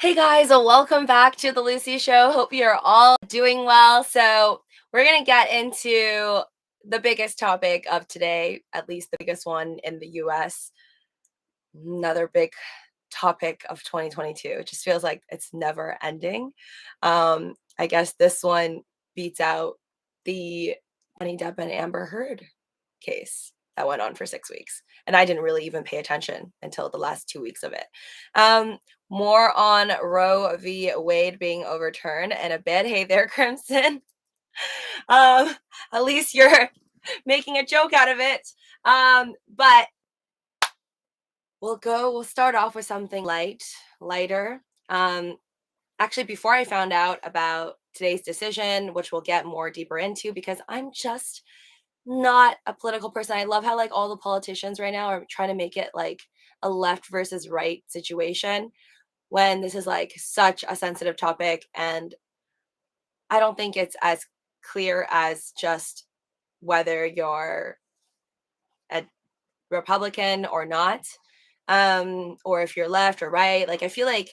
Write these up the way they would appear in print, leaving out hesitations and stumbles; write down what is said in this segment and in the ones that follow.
Hey guys, welcome back to the Lucy Show. Hope you're all doing well. So, we're going to get into the biggest topic of today, at least the biggest one in the US. Another big topic of 2022. It just feels like it's never ending. I guess this one beats out the Johnny Depp and Amber Heard case that went on for 6 weeks. And I didn't really even pay attention until the last 2 weeks of it. Um, More on Roe v. Wade being overturned in a bit. Hey there, Crimson. Um, at least you're making a joke out of it. But we'll start off with something lighter. Um, Actually, before I found out about today's decision, which we'll get more deeper into, because I'm just not a political person. I love how like all the politicians right now are trying to make it like a left versus right situation when this is like such a sensitive topic, and I don't think it's as clear as just whether you're a Republican or not, or if you're left or right. Like I feel like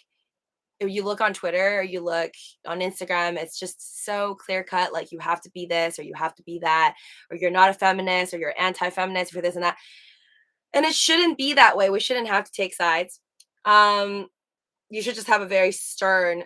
if you look on Twitter or you look on Instagram, it's just so clear cut. Like you have to be this or you have to be that, or you're not a feminist or you're anti-feminist for this and that. And it shouldn't be that way. We shouldn't have to take sides. Um, you should just have a very stern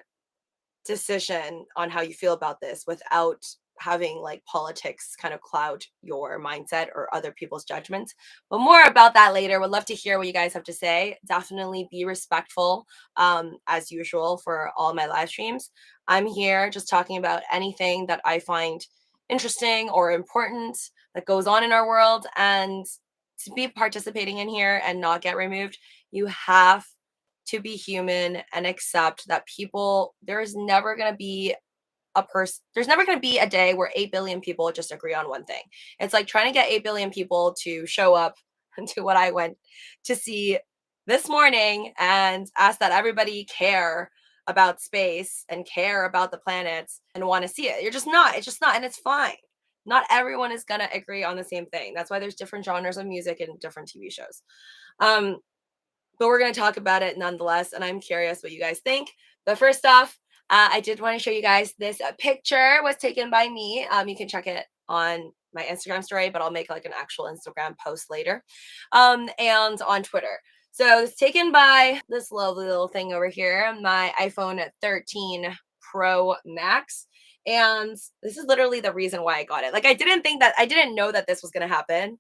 decision on how you feel about this without having like politics kind of cloud your mindset or other people's judgments. But more about that later. Would love to hear what you guys have to say. Definitely be respectful, as usual, for all my live streams. I'm here just talking about anything that I find interesting or important that goes on in our world. And to be participating in here and not get removed, you have to be human and accept that there's never going to be there's never going to be a day where 8 billion people just agree on one thing. It's like trying to get 8 billion people to show up to what I went to see this morning and ask that everybody care about space and care about the planets and want to see it. It's just not, and it's fine. Not everyone is going to agree on the same thing. That's why there's different genres of music and different TV shows. Um, but we're going to talk about it nonetheless. And I'm curious what you guys think. But first off, I did want to show you guys this picture was taken by me. You can check it on my Instagram story, but I'll make like an actual Instagram post later, and on Twitter. So it's taken by this lovely little thing over here, my iPhone 13 Pro Max. And this is literally the reason why I got it. Like I didn't know that this was going to happen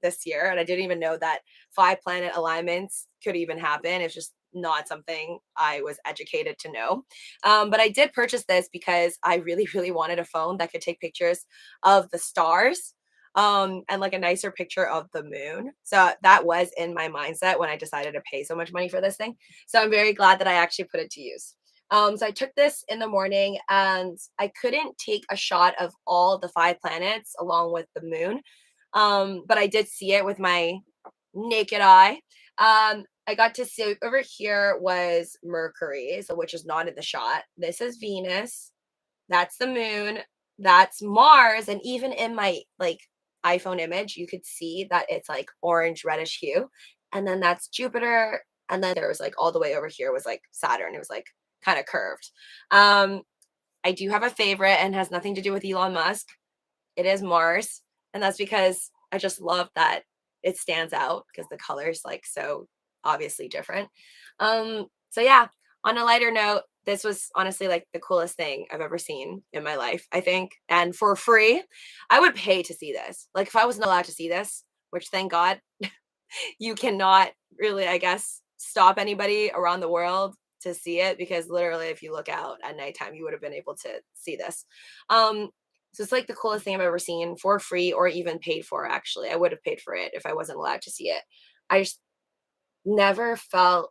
this year, and I didn't even know that 5 planet alignments could even happen. It's just not something I was educated to know. But I did purchase this because I really, really wanted a phone that could take pictures of the stars, and like a nicer picture of the moon. So that was in my mindset when I decided to pay so much money for this thing. So I'm very glad that I actually put it to use. So I took this in the morning and I couldn't take a shot of all the 5 planets along with the moon. But I did see it with my naked eye. I got to see over here was Mercury, so which is not in the shot. This is Venus. That's the moon. That's Mars. And even in my like iPhone image, you could see that it's like orange reddish hue. And then that's Jupiter. And then there was like all the way over here was like Saturn. It was like kind of curved. Um, I do have a favorite and has nothing to do with Elon Musk. It is Mars. And that's because I just love that it stands out because the color's like so obviously different. So yeah, on a lighter note, this was honestly like the coolest thing I've ever seen in my life, I think. And for free, I would pay to see this. Like if I wasn't allowed to see this, which thank God, you cannot really, I guess, stop anybody around the world to see it, because literally if you look out at nighttime, you would have been able to see this. So it's like the coolest thing I've ever seen for free or even paid for, actually. I would have paid for it if I wasn't allowed to see it. I just never felt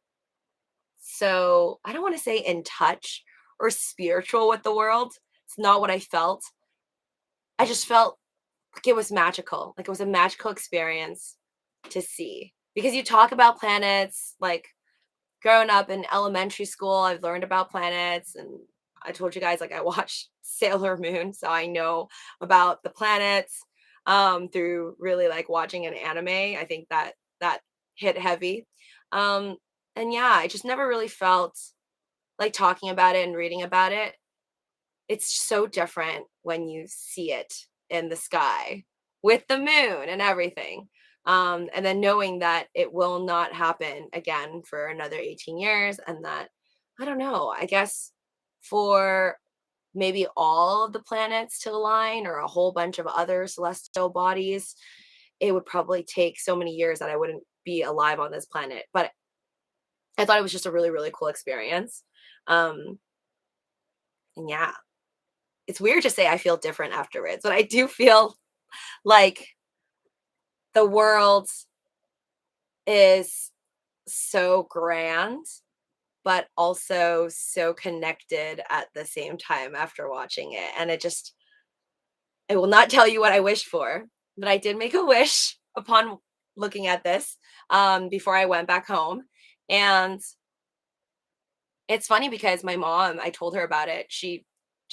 so, I don't want to say in touch or spiritual with the world. It's not what I felt. I just felt like it was magical. Like it was a magical experience to see. Because you talk about planets, like growing up in elementary school, I've learned about planets, and I told you guys like I watched Sailor Moon, so I know about the planets through really like watching an anime. I think that hit heavy. Um and yeah, I just never really felt like talking about it and reading about it, it's so different when you see it in the sky with the moon and everything. And then knowing that it will not happen again for another 18 years, and that, I don't know, I guess for maybe all of the planets to align or a whole bunch of other celestial bodies, it would probably take so many years that I wouldn't be alive on this planet. But I thought it was just a really, really cool experience. Um, and yeah, it's weird to say I feel different afterwards, but I do feel like the world is so grand, but also so connected at the same time after watching it. And I will not tell you what I wish for, but I did make a wish upon looking at this before I went back home. And it's funny because my mom, I told her about it. She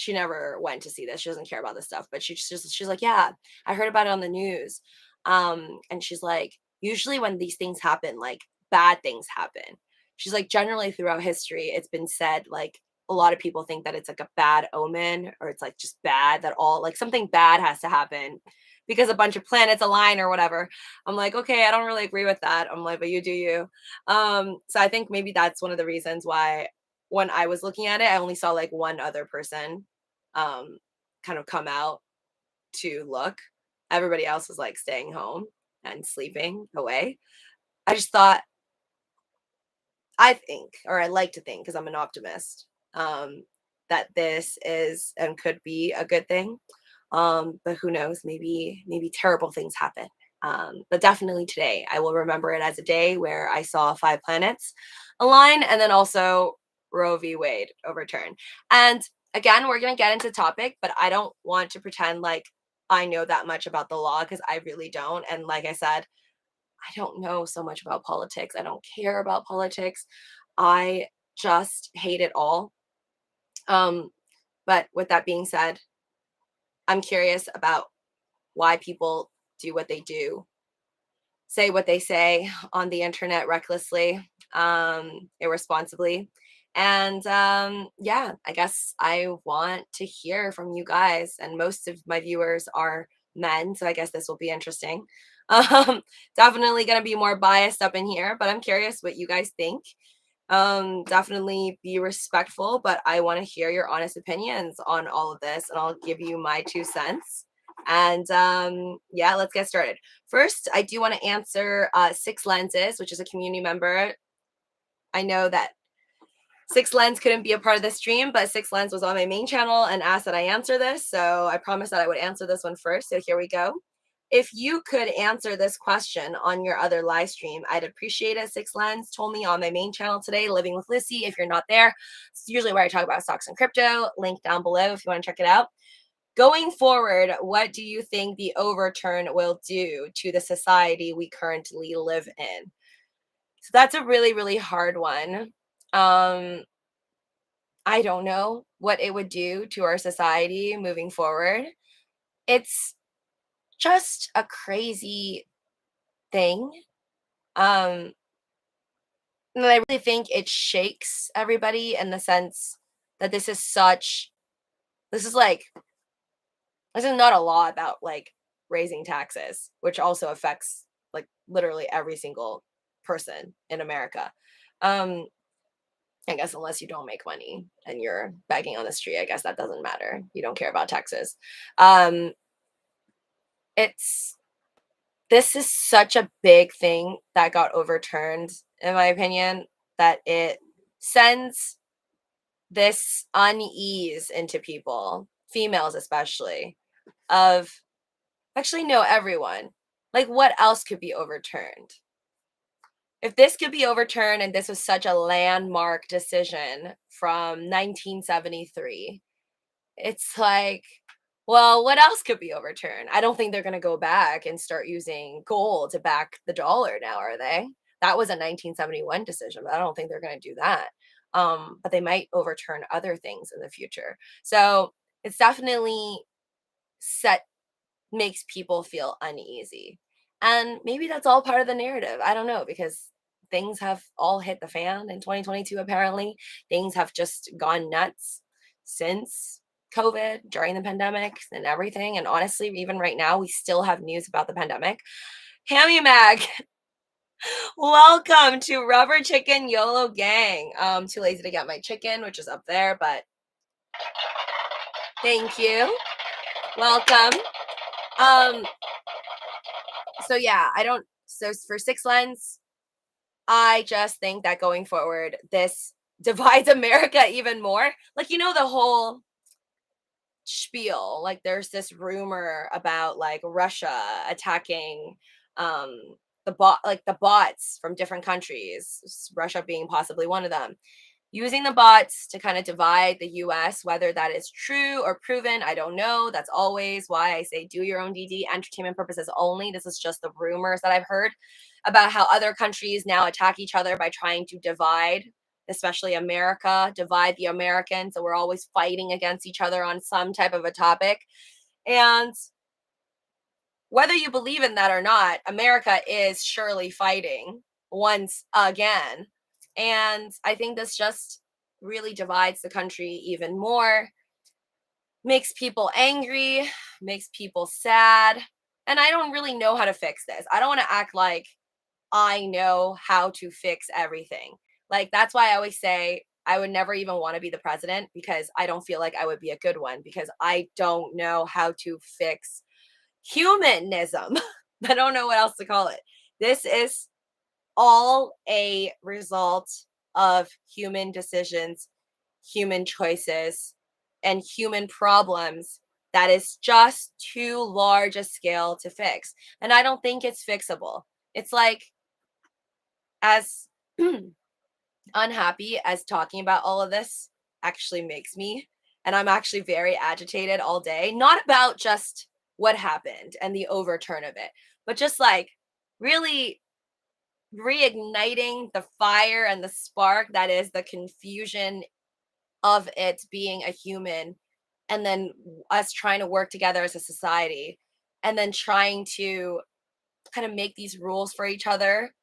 never went to see this. She doesn't care about this stuff, but she's like, "Yeah, I heard about it on the news." And she's like, "Usually when these things happen, like bad things happen." She's like, "Generally throughout history, it's been said like a lot of people think that it's like a bad omen, or it's like just bad, that all like something bad has to happen because a bunch of planets align or whatever." I'm like, "Okay, I don't really agree with that." I'm like, "But you do you." So I think maybe that's one of the reasons why when I was looking at it, I only saw like one other person um kind of come out to look. Everybody else was like staying home and sleeping away. I just thought, I think, or I like to think, because I'm an optimist, that this is and could be a good thing. But who knows? Maybe terrible things happen. But definitely today, I will remember it as a day where I saw 5 planets align, and then also Roe v. Wade overturned. And again, we're gonna get into the topic, but I don't want to pretend like I know that much about the law, because I really don't. And like I said, I don't know so much about politics. I don't care about politics. I just hate it all. Um, but with that being said, I'm curious about why people do what they do, say what they say on the internet recklessly, irresponsibly. And yeah, I guess I want to hear from you guys. And most of my viewers are men, so I guess this will be interesting. Um, Definitely going to be more biased up in here, but I'm curious what you guys think. Definitely be respectful, but I want to hear your honest opinions on all of this, and I'll give you my 2 cents. And yeah, let's get started. First, I do want to answer Six Lenses, which is a community member. I know that Six Lens couldn't be a part of the stream, but Six Lens was on my main channel and asked that I answer this. So I promised that I would answer this one first. So here we go. If you could answer this question on your other live stream, I'd appreciate it. Six Lens told me on my main channel today, Living with LUCI. If you're not there, it's usually where I talk about stocks and crypto. Link down below if you want to check it out. Going forward, what do you think the overturn will do to the society we currently live in? So that's a really, really hard one. I don't know what it would do to our society moving forward. It's just a crazy thing. Um, and I really think it shakes everybody in the sense that this is like, this is not a law about like raising taxes, which also affects like literally every single person in America. Um, I guess unless you don't make money and you're begging on the street, I guess that doesn't matter. You don't care about taxes. Um, it's This is such a big thing that got overturned, in my opinion, that it sends this unease into people, females especially, of actually, no, everyone. Like, what else could be overturned? If this could be overturned and this was such a landmark decision from 1973, it's like, well, what else could be overturned? I don't think they're going to go back and start using gold to back the dollar now, are they? That was a 1971 decision, but I don't think they're going to do that. But they might overturn other things in the future. So it's definitely set makes people feel uneasy. And maybe that's all part of the narrative. I don't know, because things have all hit the fan in 2022, apparently. Things have just gone nuts since COVID, during the pandemic, and everything. And honestly, even right now, we still have news about the pandemic. Hammy Mag, welcome to Rubber Chicken YOLO Gang. Too lazy to get my chicken, which is up there, but thank you. Welcome. So yeah, so for Six Lens, I just think that going forward, this divides America even more. Like, the whole spiel, like there's this rumor about like Russia attacking um the bots from different countries, Russia being possibly one of them, using the bots to kind of divide the US. Whether that is true or proven, I don't know. That's always why I say do your own DD, entertainment purposes only. This is just the rumors that I've heard about how other countries now attack each other by trying to divide, especially America, divide the Americans. So we're always fighting against each other on some type of a topic. And whether you believe in that or not, America is surely fighting once again. And I think this just really divides the country even more, makes people angry, makes people sad. And I don't really know how to fix this. I don't want to act like I know how to fix everything. Like, that's why I always say I would never even want to be the president, because I don't feel like I would be a good one, because I don't know how to fix humanism. I don't know what else to call it. This is all a result of human decisions, human choices, and human problems that is just too large a scale to fix. And I don't think it's fixable. It's like, as unhappy as talking about all of this actually makes me, and I'm actually very agitated all day, not about just what happened and the overturn of it, but just like really reigniting the fire and the spark that is the confusion of it being a human, and then us trying to work together as a society, and then trying to kind of make these rules for each other,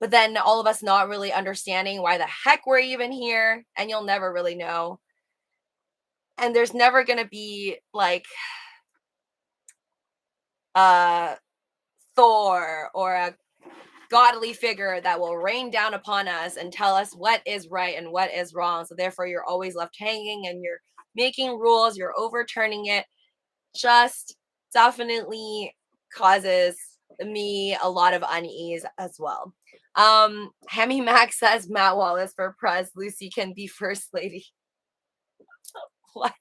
but then all of us not really understanding why the heck we're even here, and you'll never really know. And there's never going to be like a Thor or a godly figure that will rain down upon us and tell us what is right and what is wrong. So therefore you're always left hanging, and you're making rules, you're overturning it. Just definitely causes me a lot of unease as well. Hemi Max says Matt Wallace for Prez, LUCI can be first lady. What?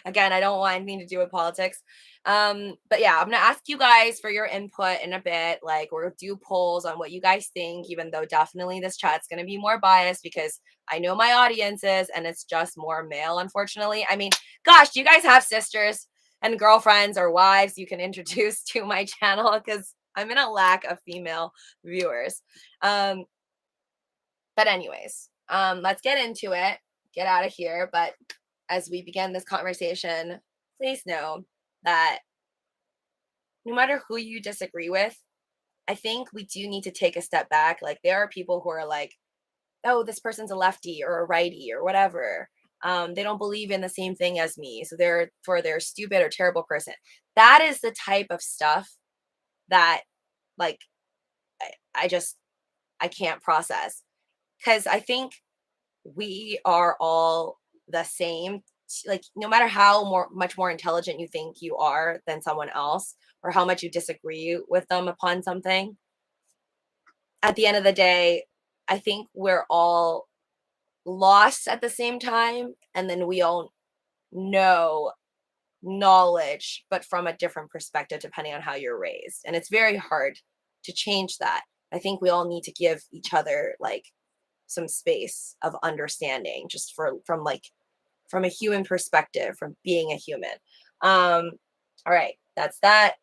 Again, I don't want anything to do with politics. But yeah, I'm gonna ask you guys for your input in a bit. Like, we'll do polls on what you guys think, even though definitely this chat's gonna be more biased because I know my audience is, and it's just more male, unfortunately. I mean, gosh, do you guys have sisters and girlfriends or wives you can introduce to my channel? Because I'm in a lack of female viewers. But anyways, let's get into it. Get out of here. But as we begin this conversation, please know that no matter who you disagree with, I think we do need to take a step back. Like, there are people who are like, oh, this person's a lefty or a righty or whatever. They don't believe in the same thing as me, so they're stupid or terrible person. That is the type of stuff that, like, I can't process, because I think we are all the same. Like, no matter how much more intelligent you think you are than someone else, or how much you disagree with them upon something, at the end of the day, I think we're all lost at the same time, and then we all know knowledge, but from a different perspective depending on how you're raised, and it's very hard to change that. I think we all need to give each other like some space of understanding, just from a human perspective, from being a human. All right, that's that.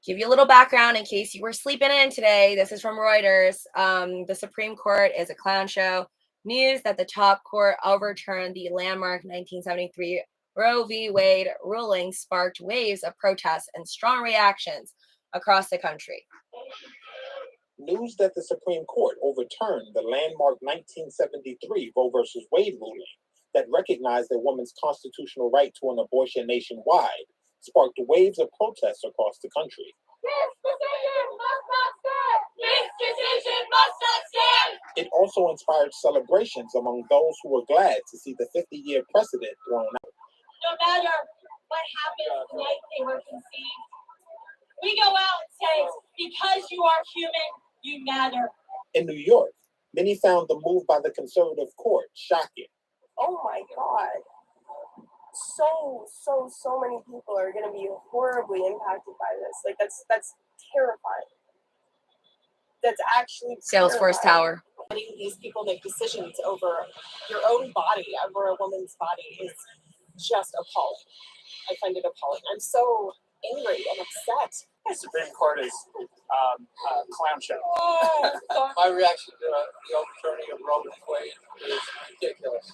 Give you a little background in case you were sleeping in today. This is from Reuters. The Supreme Court is a clown show. News that the top court overturned the landmark 1973 Roe v. Wade ruling sparked waves of protests and strong reactions across the country. News that the Supreme Court overturned the landmark 1973 Roe versus Wade ruling that recognized a woman's constitutional right to an abortion nationwide sparked waves of protests across the country. This decision must not stand! This decision must not stand! It also inspired celebrations among those who were glad to see the 50-year precedent thrown out. No matter what happened the night they were conceived, we go out and say, because you are human, you matter. In New York, many found the move by the conservative court shocking. Oh my God. So many people are going to be horribly impacted by this. Like, that's terrifying. That's actually Salesforce Tower. Letting these people make decisions over your own body, over a woman's body, is just appalling. I find it appalling. I'm so angry and upset. The Supreme Court is a clown show. My reaction to the overturning of Roe v. Wade is ridiculous.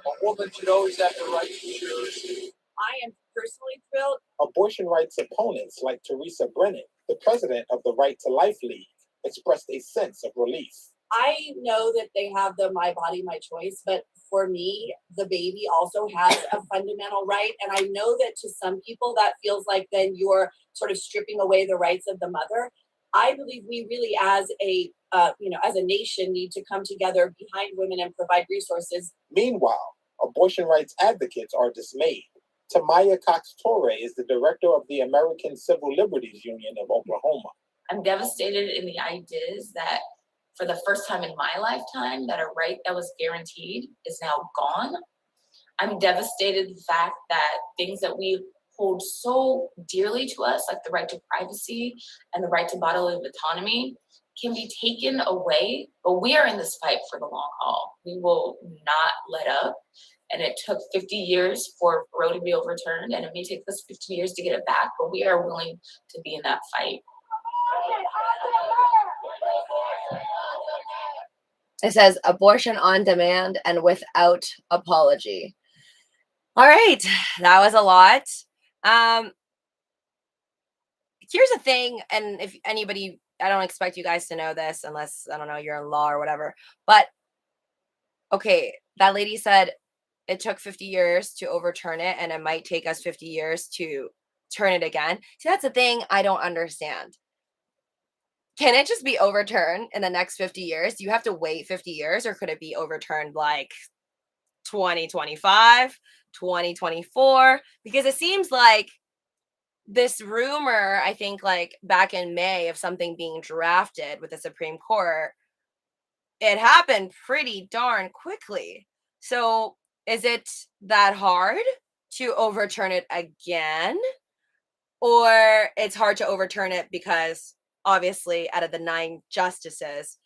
A woman should always have the right to choose. I am personally thrilled. Abortion rights opponents like Teresa Brennan, the president of the Right to Life League, expressed a sense of relief. I know that they have the my body, my choice, but for me, the baby also has a fundamental right. And I know that to some people that feels like then you're sort of stripping away the rights of the mother. I believe we really, as a as a nation, need to come together behind women and provide resources. Meanwhile, abortion rights advocates are dismayed. Tamaya Cox-Torre is the director of the American Civil Liberties Union of Oklahoma. I'm devastated in the ideas that for the first time in my lifetime that a right that was guaranteed is now gone. I'm devastated the fact that things that we hold so dearly to us, like the right to privacy and the right to bodily autonomy, can be taken away. But we are in this fight for the long haul. We will not let up. And it took 50 years for Roe to be overturned, and it may take us 50 years to get it back, but we are willing to be in that fight. It says abortion on demand and without apology. All right, that was a lot. Here's the thing, and if anybody, I don't expect you guys to know this unless, I don't know, you're in law or whatever, but okay, that lady said it took 50 years to overturn it, and it might take us 50 years to turn it again. See, that's the thing I don't understand. Can it just be overturned in the next 50 years? Do you have to wait 50 years, or could it be overturned like 2025, 2024? Because it seems like this rumor, I think like back in May, of something being drafted with the Supreme Court, it happened pretty darn quickly. So is it that hard to overturn it again? Or it's hard to overturn it because obviously out of the 9 justices,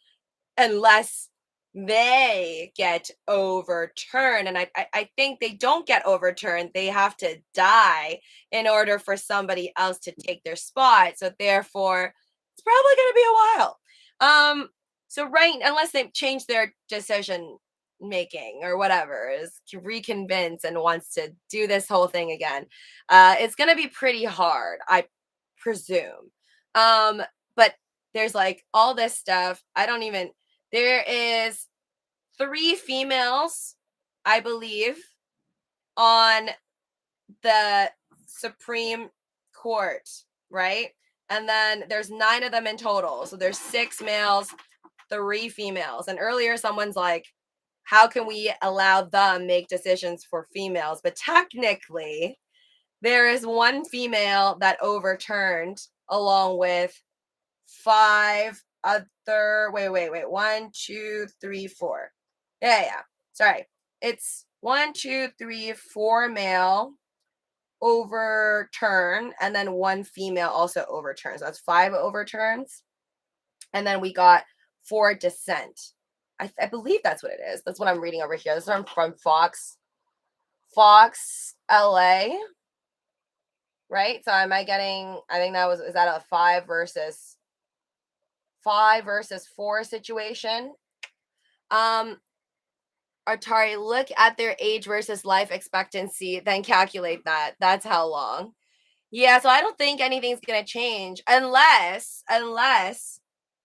unless they get overturned, and I think they don't get overturned, they have to die in order for somebody else to take their spot. So therefore, it's probably going to be a while. So right, unless they change their decision making or whatever, is reconvince and wants to do this whole thing again, it's going to be pretty hard, I presume. But there's like all this stuff. There is 3 females, I believe, on the Supreme Court, right? And then there's 9 of them in total. So there's 6 males, 3 females. And earlier someone's like, how can we allow them make decisions for females? But technically, there is 1 female that overturned along with 5 other, wait, 1, 2, 3, 4. Yeah. Sorry. It's 1, 2, 3, 4 male overturn, and then 1 female also overturns. So that's 5 overturns. And then we got 4 dissent. I believe that's what it is. That's what I'm reading over here. This is from Fox LA. Right? So am I getting, I think is that a 5 versus 4 situation? Atari, look at their age versus life expectancy, then calculate that. That's how long. Yeah, so I don't think anything's gonna change unless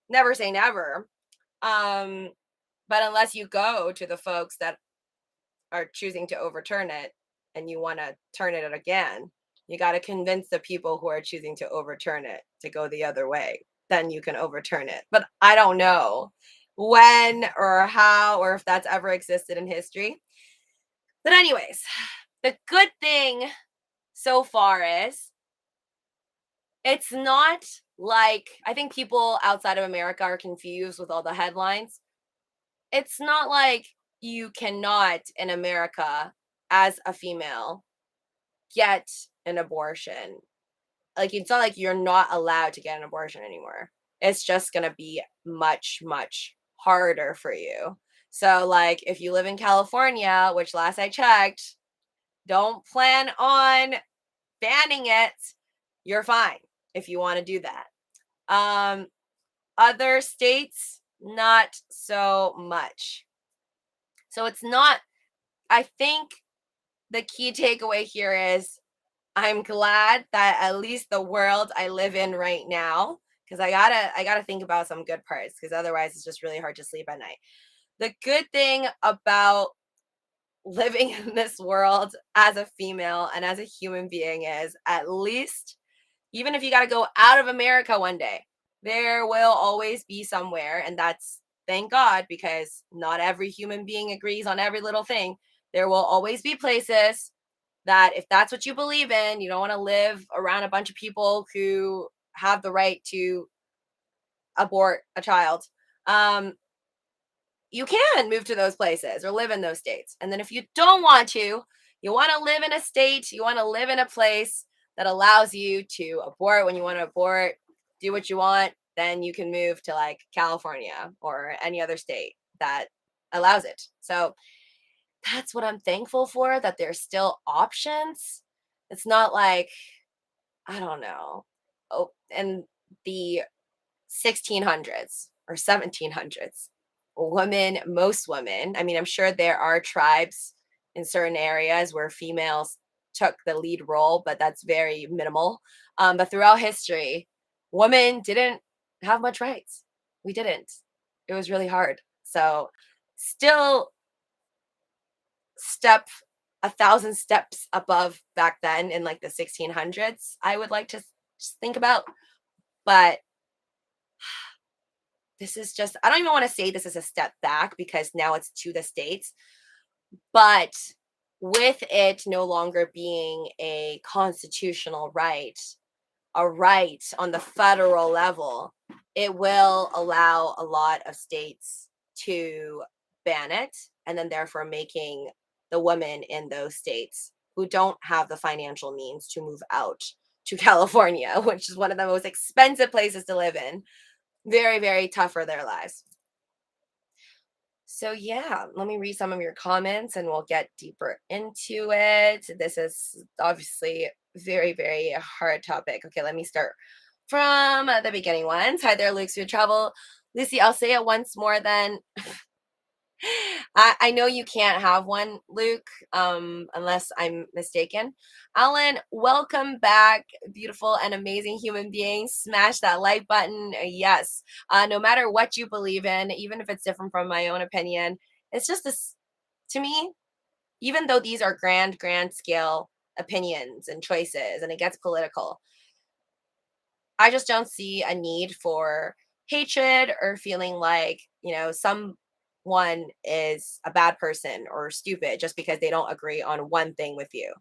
never say never. But unless you go to the folks that are choosing to overturn it and you want to turn it again, you got to convince the people who are choosing to overturn it to go the other way. Then you can overturn it. But I don't know when or how or if that's ever existed in history. But anyways, the good thing so far is it's not like, I think people outside of America are confused with all the headlines. It's not like you cannot in America as a female get an abortion. Like, it's not like you're not allowed to get an abortion anymore. It's just going to be much, much harder for you. So, like, if you live in California, which last I checked, don't plan on banning it. You're fine if you want to do that. Other states, not so much. So it's not, I think the key takeaway here is I'm glad that at least the world I live in right now, because I gotta think about some good parts, because otherwise it's just really hard to sleep at night. The good thing about living in this world as a female and as a human being is, at least, even if you got to go out of America one day, there will always be somewhere, and that's, thank God, because not every human being agrees on every little thing. There will always be places that, if that's what you believe in, you don't want to live around a bunch of people who have the right to abort a child. You can move to those places or live in those states. And then if you don't want to, you want to live in a state, you want to live in a place that allows you to abort when you want to abort, do what you want, then you can move to like California or any other state that allows it. So that's what I'm thankful for, that there's still options. It's not like, I don't know, oh, in the 1600s or 1700s, most women, I mean, I'm sure there are tribes in certain areas where females took the lead role, but that's very minimal. But throughout history, women didn't have much rights. We didn't. It was really hard. So still step 1,000 steps above back then in like the 1600s, I would like to just think about. But this is just, I don't even want to say this is a step back because now it's to the states, but with it no longer being a constitutional right, a right on the federal level, it will allow a lot of states to ban it, and then therefore making the women in those states who don't have the financial means to move out to California, which is one of the most expensive places to live in, very, very tough for their lives. So yeah, let me read some of your comments and we'll get deeper into it. This is obviously very, very hard topic. Okay, let me start from the beginning ones. Hi there, Luke's Food Travel. Lucy, I'll say it once more then. I know you can't have one, Luke, unless I'm mistaken. Alan, welcome back, beautiful and amazing human being. Smash that like button. Yes, no matter what you believe in, even if it's different from my own opinion, it's just this, to me, even though these are grand scale opinions and choices and it gets political, I just don't see a need for hatred or feeling like, someone is a bad person or stupid just because they don't agree on one thing with you.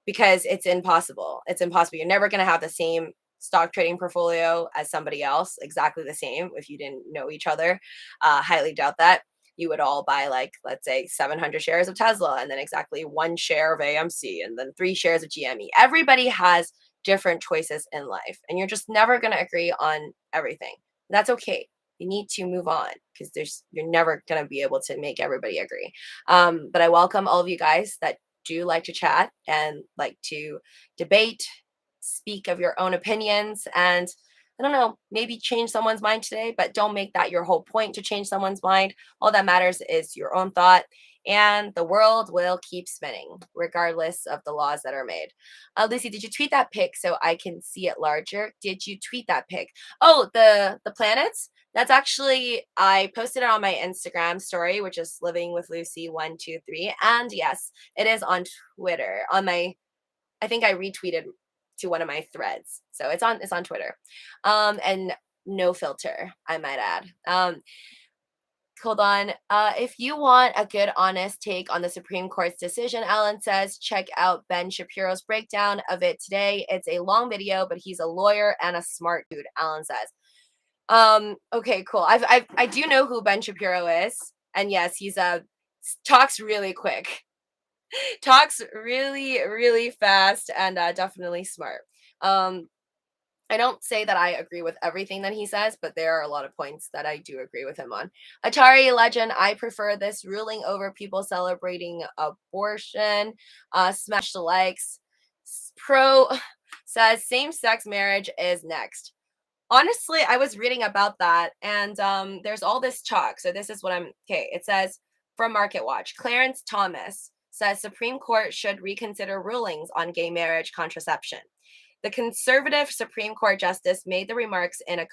Because it's impossible. It's impossible. You're never going to have the same stock trading portfolio as somebody else, exactly the same, if you didn't know each other. Highly doubt that. You would all buy, like, let's say 700 shares of Tesla and then exactly 1 share of AMC and then 3 shares of GME. Everybody has different choices in life and you're just never going to agree on everything. That's okay. You need to move on because you're never going to be able to make everybody agree. But I welcome all of you guys that do like to chat and like to debate, speak of your own opinions, and I don't know, maybe change someone's mind today, but don't make that your whole point to change someone's mind. All that matters is your own thought, and the world will keep spinning regardless of the laws that are made. Lucy, did you tweet that pic so I can see it larger? Did you tweet that pic? Oh, the planets? That's actually, I posted it on my Instagram story, which is Living with Lucy 123. And yes, it is on Twitter. On my, I think I retweeted to one of my threads. So it's on Twitter. And no filter, I might add. Hold on. If you want a good, honest take on the Supreme Court's decision, Alan says, check out Ben Shapiro's breakdown of it today. It's a long video, but he's a lawyer and a smart dude, Alan says. Okay, cool. I do know who Ben Shapiro is. And yes, he's talks really quick. Talks really, really fast and definitely smart. I don't say that I agree with everything that he says, but there are a lot of points that I do agree with him on. Atari Legend, I prefer this ruling over people celebrating abortion. Smash the likes. Pro says same-sex marriage is next. Honestly, I was reading about that, and there's all this talk. So this is what okay, it says from Market Watch, Clarence Thomas says Supreme Court should reconsider rulings on gay marriage contraception. The conservative Supreme Court justice made the remarks in a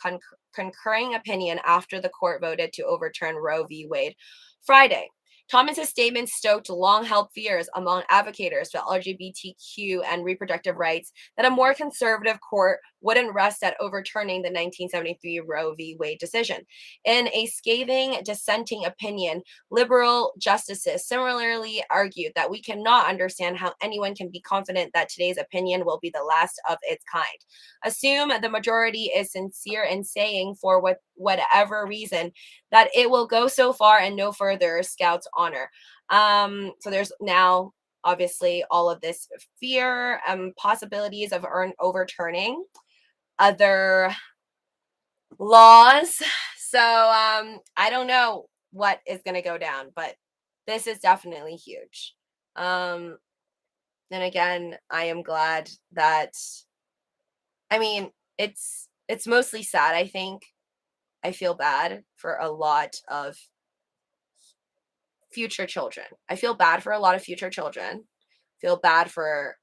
concurring opinion after the court voted to overturn Roe v. Wade Friday. Thomas's statement stoked long-held fears among advocates for LGBTQ and reproductive rights that a more conservative court wouldn't rest at overturning the 1973 Roe v. Wade decision. In a scathing dissenting opinion, liberal justices similarly argued that we cannot understand how anyone can be confident that today's opinion will be the last of its kind. Assume the majority is sincere in saying, for whatever reason, that it will go so far and no further, Scout's honor. So there's now obviously all of this fear and possibilities of overturning other laws. So I don't know what is going to go down, but this is definitely huge. And again, I am glad that, I mean, it's mostly sad, I think. I feel bad for a lot of future children. I feel bad for a lot of future children. Feel bad for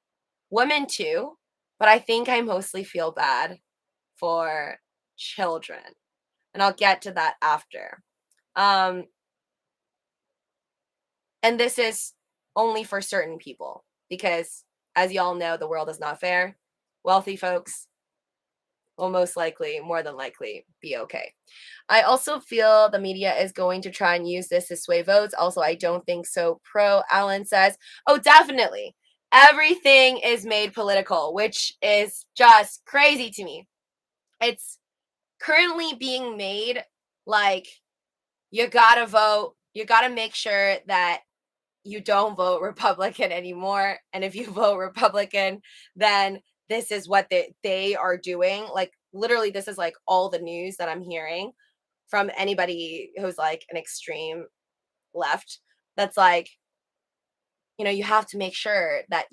women too, but I think I mostly feel bad for children. And I'll get to that after. And this is only for certain people because, as y'all know, the world is not fair. Wealthy folks will most likely, more than likely, be okay. I also feel the media is going to try and use this to sway votes. Also, I don't think so. Pro Alan says, oh, definitely. Everything is made political, which is just crazy to me. It's currently being made like you gotta vote. You gotta make sure that you don't vote Republican anymore. And if you vote Republican, then this is what they are doing. Like, literally, this is like all the news that I'm hearing from anybody who's like an extreme left. That's like, you have to make sure that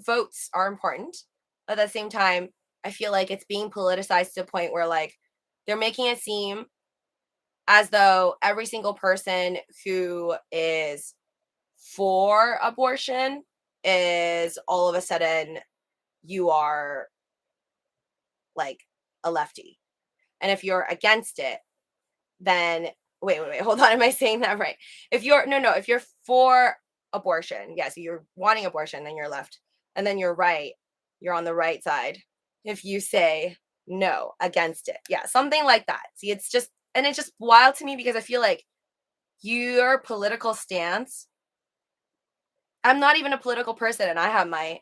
votes are important. But at the same time, I feel like it's being politicized to a point where like they're making it seem as though every single person who is for abortion is all of a sudden you are like a lefty. And if you're against it, then wait, hold on. Am I saying that right? If you're if you're for abortion, yes, you're wanting abortion, then you're left. And then you're right. You're on the right side. If you say no, against it. Yeah, something like that. See, it's just wild to me because I feel like your political stance, I'm not even a political person and I have my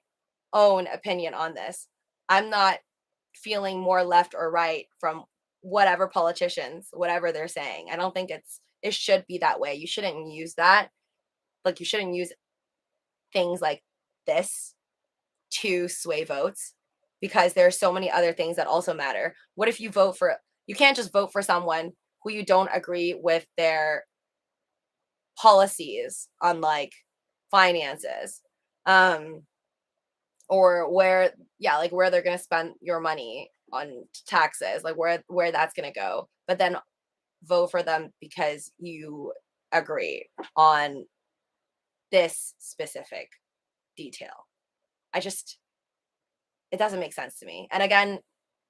own opinion on this. I'm not feeling more left or right from whatever politicians, whatever they're saying. I don't think it should be that way. You shouldn't use that. Like, you shouldn't use things like this to sway votes because there are so many other things that also matter. What if you can't just vote for someone who you don't agree with their policies on like finances, or where they're going to spend your money on taxes, like where that's going to go, but then vote for them because you agree on this specific detail. It doesn't make sense to me. And again,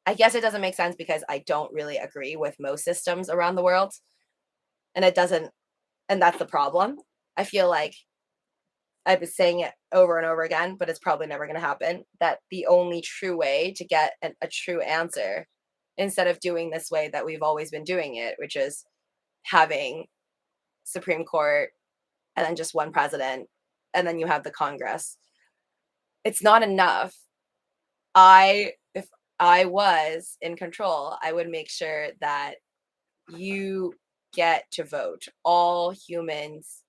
I guess it doesn't make sense because I don't really agree with most systems around the world. And it doesn't, and that's the problem. I feel like I've been saying it over and over again, but it's probably never going to happen, that the only true way to get a true answer, instead of doing this way that we've always been doing it, which is having Supreme Court and then just one president, and then you have the Congress. It's not enough. If I was in control, I would make sure that you get to vote. All humans,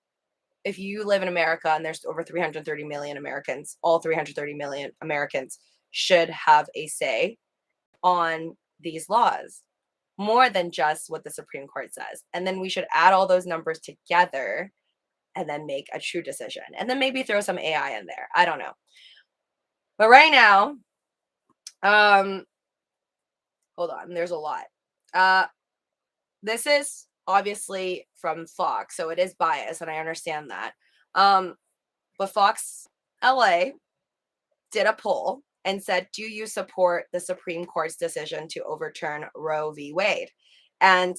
if you live in America and there's over 330 million Americans, all 330 million Americans should have a say on these laws, more than just what the Supreme Court says. And then we should add all those numbers together and then make a true decision. And then maybe throw some AI in there. I don't know. But right now, hold on, there's a lot. This is obviously from Fox, so it is biased, and I understand that. But Fox LA did a poll and said, do you support the Supreme Court's decision to overturn Roe v. Wade? And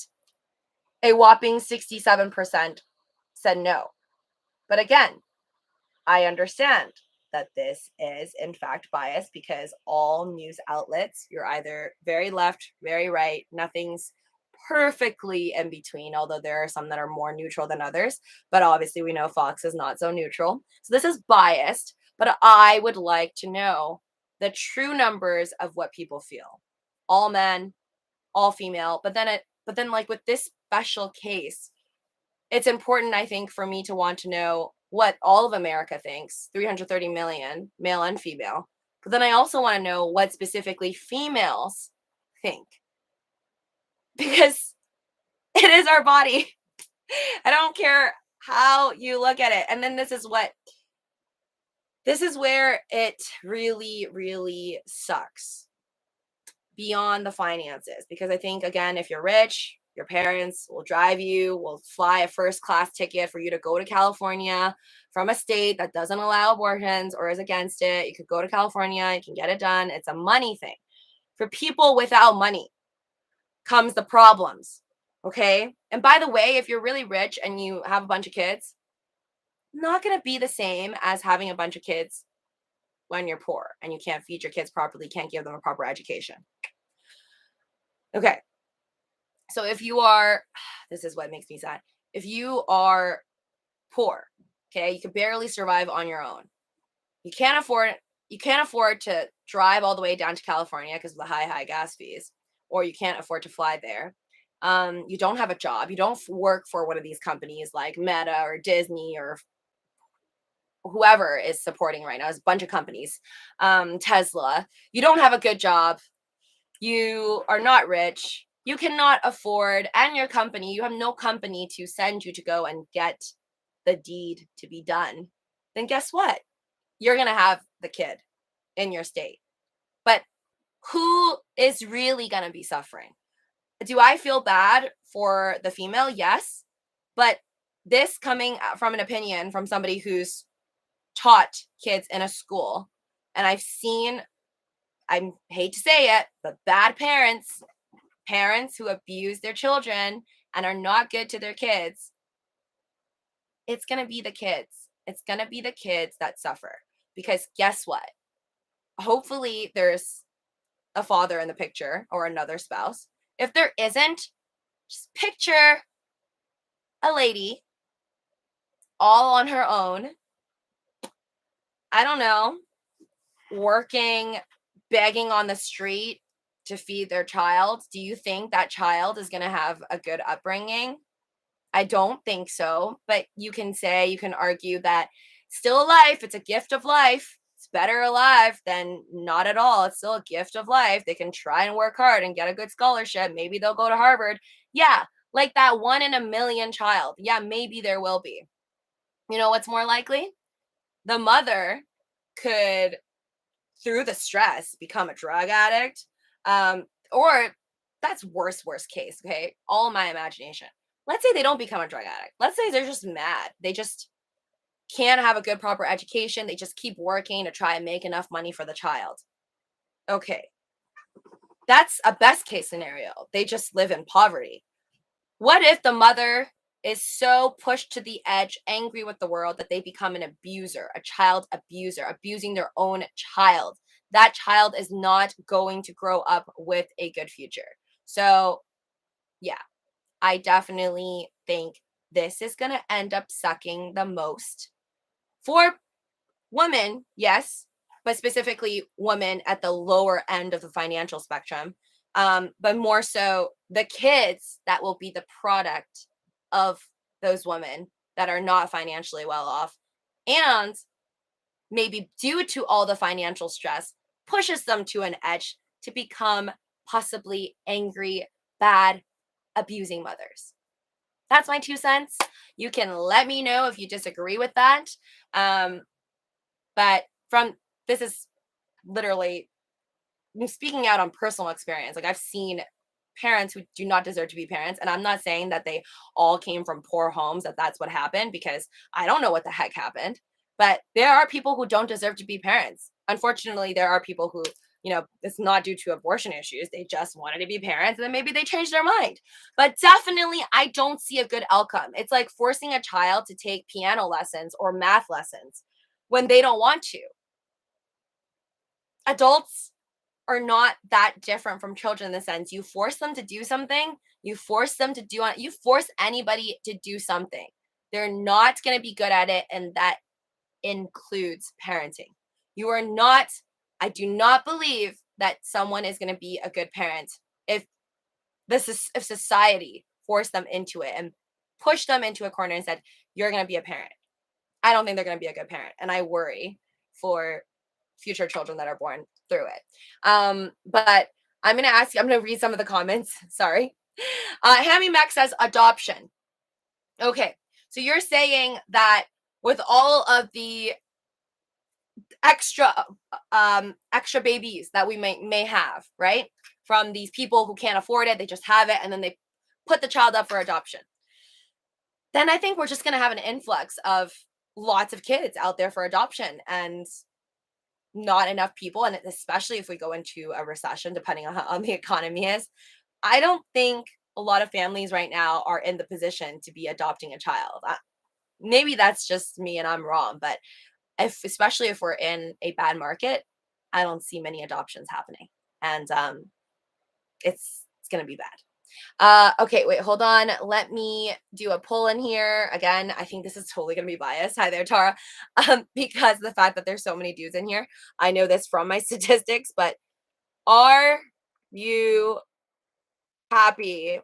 a whopping 67% said no. But again, I understand that this is in fact biased because all news outlets, you're either very left, very right, nothing's perfectly in between, although there are some that are more neutral than others. But obviously we know Fox is not so neutral. So this is biased, but I would like to know the true numbers of what people feel. All men, all female, but then like with this special case, it's important, I think, for me to want to know what all of America thinks, 330 million, male and female. But then I also want to know what specifically females think. Because it is our body. I don't care how you look at it. And then this is where it really, really sucks beyond the finances. Because I think, again, if you're rich, your parents will drive you, will fly a first class ticket for you to go to California from a state that doesn't allow abortions or is against it. You could go to California, you can get it done. It's a money thing. For people without money comes the problems. Okay. And by the way, if you're really rich and you have a bunch of kids, not going to be the same as having a bunch of kids when you're poor and you can't feed your kids properly, can't give them a proper education. Okay. So if you are, this is what makes me sad. If you are poor, okay, you can barely survive on your own. You can't afford to drive all the way down to California because of the high gas fees, or you can't afford to fly there. You don't have a job. You don't work for one of these companies like Meta or Disney or whoever is supporting right now. There's a bunch of companies. Tesla. You don't have a good job. You are not rich. You cannot afford, and your company, you have no company to send you to go and get the deed to be done. Then guess what? You're going to have the kid in your state. But who is really going to be suffering? Do I feel bad for the female? Yes. But this coming from an opinion from somebody who's taught kids in a school, and I've seen, I hate to say it, but bad parents who abuse their children and are not good to their kids, it's going to be the kids. It's going to be the kids that suffer. Because guess what? Hopefully there's a father in the picture or another spouse. If there isn't, just picture a lady all on her own, I don't know, working, begging on the street to feed their child. Do you think that child is going to have a good upbringing? I don't think so. But you can argue that still a life. It's a gift of life. It's better alive than not at all. It's still a gift of life. They can try and work hard and get a good scholarship. Maybe they'll go to Harvard. Yeah, like that 1 in a million child. Yeah, maybe there will be. You know what's more likely? The mother could, through the stress, become a drug addict. Or that's worst case, okay? All my imagination. Let's say they don't become a drug addict. Let's say they're just mad. They just can't have a good, proper education. They just keep working to try and make enough money for the child. Okay. That's a best case scenario. They just live in poverty. What if the mother is so pushed to the edge, angry with the world, that they become an abuser, a child abuser, abusing their own child? That child is not going to grow up with a good future. So, yeah, I definitely think this is going to end up sucking the most for women, yes, but specifically women at the lower end of the financial spectrum. But more so the kids that will be the product of those women that are not financially well off, and maybe due to all the financial stress pushes them to an edge to become possibly angry, bad, abusing mothers. That's my 2 cents. You can let me know if you disagree with that. But this is literally speaking out on personal experience. Like, I've seen parents who do not deserve to be parents, and I'm not saying that they all came from poor homes, that's what happened, because I don't know what the heck happened. But there are people who don't deserve to be parents. Unfortunately, there are people who, it's not due to abortion issues. They just wanted to be parents, and then maybe they changed their mind. But definitely, I don't see a good outcome. It's like forcing a child to take piano lessons or math lessons when they don't want to. Adults are not that different from children in the sense you force them to do something, you force anybody to do something. They're not going to be good at it, and that includes parenting. I do not believe that someone is going to be a good parent if society forced them into it and pushed them into a corner and said, you're going to be a parent. I don't think they're going to be a good parent, and I worry for future children that are born through it. But I'm going to read some of the comments. Sorry. Hammy Mac says adoption. Okay. So you're saying that with all of the extra babies that we may have, right? From these people who can't afford it, they just have it, and then they put the child up for adoption. Then I think we're just going to have an influx of lots of kids out there for adoption, and not enough people. And especially if we go into a recession, depending on how the economy is, I don't think a lot of families right now are in the position to be adopting a child. Maybe that's just me and I'm wrong, but especially if we're in a bad market, I don't see many adoptions happening, and it's going to be bad. Okay, wait, hold on. Let me do a poll in here. Again, I think this is totally going to be biased. Hi there, Tara. Because of the fact that there's so many dudes in here. I know this from my statistics, but are you happy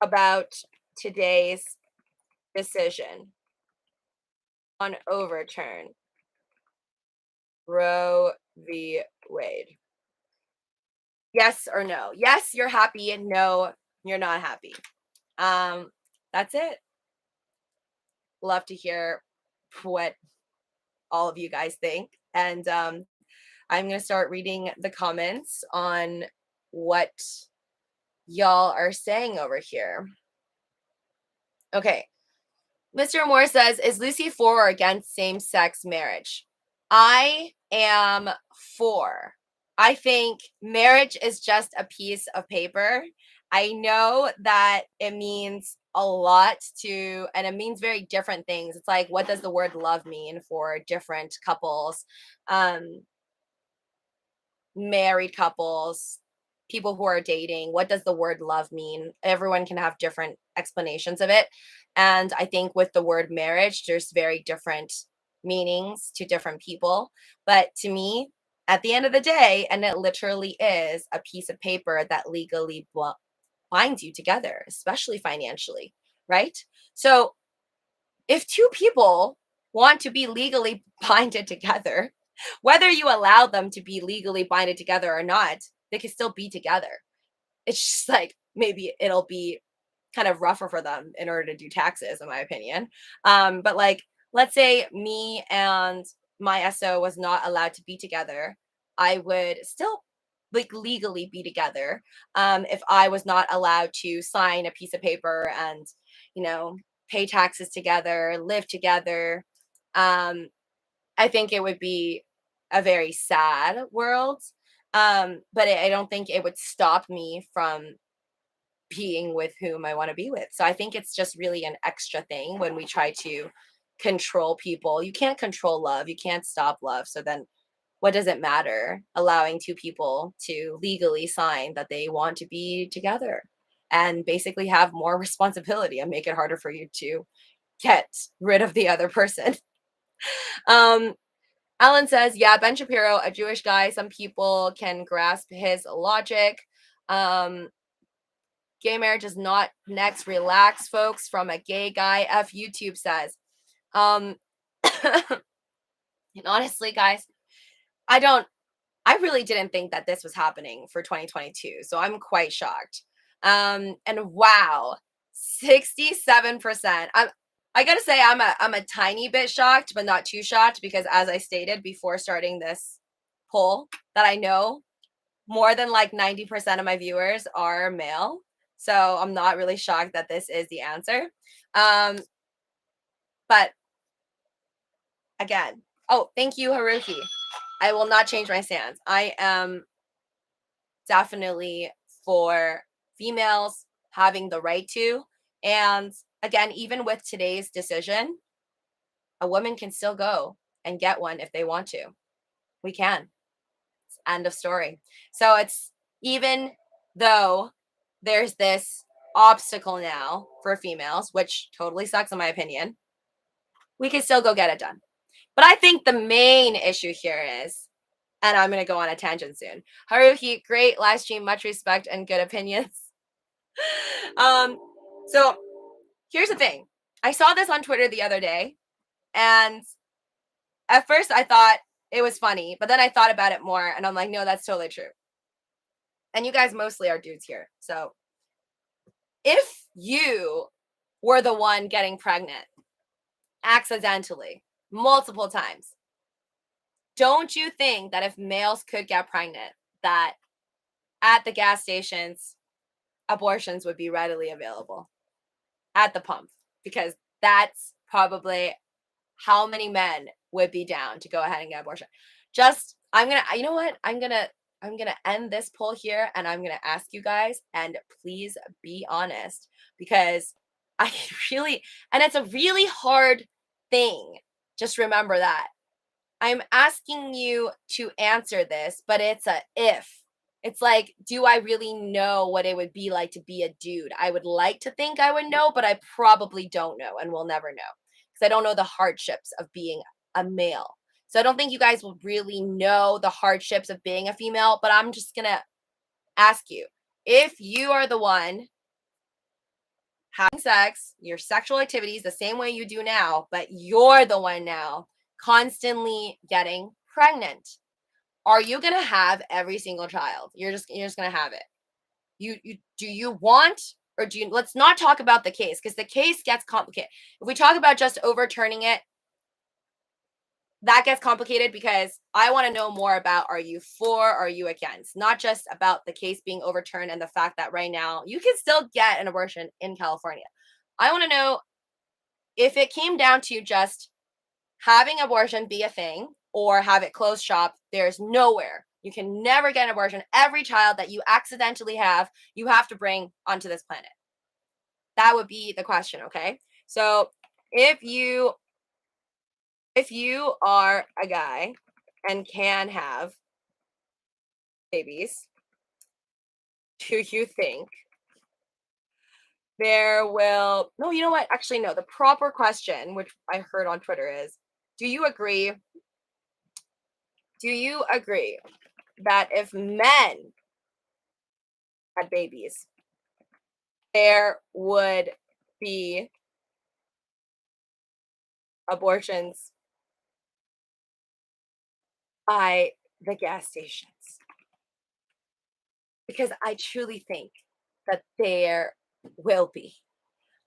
about today's decision on overturn Roe v. Wade? Yes or no? Yes, you're happy, and no, you're not happy. That's it. Love to hear what all of you guys think. And I'm going to start reading the comments on what y'all are saying over here. Okay. Mr. Moore says, is LUCI for or against same-sex marriage? I am for. I think marriage is just a piece of paper. I know that it means a lot and it means very different things. It's like, what does the word love mean for different couples, married couples, people who are dating? What does the word love mean? Everyone can have different explanations of it. And I think with the word marriage, there's very different meanings to different people. But to me, at the end of the day, and it literally is a piece of paper that legally binds you together, especially financially, right? So if two people want to be legally binded together, whether you allow them to be legally binded together or not, they can still be together. It's just like, maybe it'll be kind of rougher for them in order to do taxes, in my opinion. But like, let's say me and my SO was not allowed to be together, I would still like legally be together if I was not allowed to sign a piece of paper and, pay taxes together, live together. I think it would be a very sad world. But I don't think it would stop me from being with whom I want to be with. So I think it's just really an extra thing when we try to control people. You can't control love. You can't stop love. So then what does it matter allowing two people to legally sign that they want to be together and basically have more responsibility and make it harder for you to get rid of the other person? um Alan says, yeah, Ben Shapiro, a Jewish guy, some people can grasp his logic. Gay marriage is not next. Relax, folks, from a gay guy. F YouTube says. And honestly, guys, I really didn't think that this was happening for 2022. So I'm quite shocked. And wow, 67%. I gotta say I'm a tiny bit shocked, but not too shocked, because as I stated before starting this poll, that I know more than like 90% of my viewers are male. So I'm not really shocked that this is the answer. But again, oh, thank you, Haruki. I will not change my stance. I am definitely for females having the right to. And again, even with today's decision, a woman can still go and get one if they want to. We can. End of story. So it's, even though there's this obstacle now for females, which totally sucks in my opinion, we can still go get it done. But I think the main issue here is, and I'm going to go on a tangent soon. Haruki, great live stream, much respect and good opinions. So here's the thing. I saw this on Twitter the other day, and at first I thought it was funny, but then I thought about it more, and I'm like, no, that's totally true. And you guys mostly are dudes here. So if you were the one getting pregnant accidentally multiple times, don't you think that if males could get pregnant, that at the gas stations, abortions would be readily available at the pump? Because that's probably how many men would be down to go ahead and get abortion. Just, I'm going to, you know what? I'm going to end this poll here, and I'm going to ask you guys, and please be honest, because I really, and it's a really hard thing. Just remember that. I'm asking you to answer this, but it's a if. It's like, do I really know what it would be like to be a dude? I would like to think I would know, but I probably don't know and will never know, because I don't know the hardships of being a male. So I don't think you guys will really know the hardships of being a female, but I'm just going to ask you, if you are the one having sex, your sexual activities the same way you do now, but you're the one now constantly getting pregnant, are you going to have every single child? You're just going to have it. You do you want, or do you, let's not talk about the case, because the case gets complicated. If we talk about just overturning it, that gets complicated, because I want to know more about, are you for, are you against? Not just about the case being overturned and the fact that right now you can still get an abortion in California. I want to know if it came down to just having abortion be a thing, or have it closed shop. There's nowhere. You can never get an abortion. Every child that you accidentally have, you have to bring onto this planet. That would be the question, okay? So if you are a guy and can have babies, do you think there will, no, you know what? Actually, no. The proper question, which I heard on Twitter, is, do you agree that if men had babies, there would be abortions by the gas stations? Because I truly think that there will be.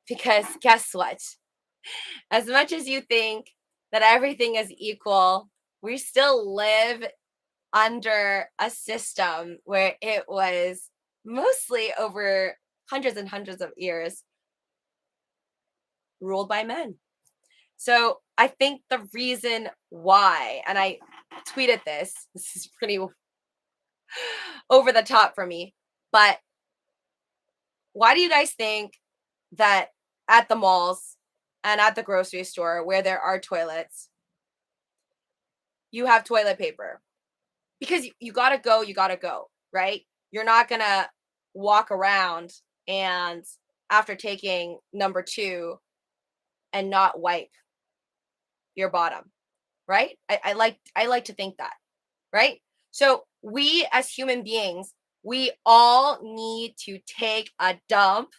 Because guess what? As much as you think that everything is equal, we still live under a system where it was mostly over hundreds and hundreds of years ruled by men. So I think the reason why, and I tweeted this is pretty over the top for me. But why do you guys think that at the malls and at the grocery store where there are toilets, you have toilet paper? Because you gotta go, right? You're not gonna walk around and after taking number 2 and not wipe your bottom, right? I like to think that, right? So we as human beings, we all need to take a dump,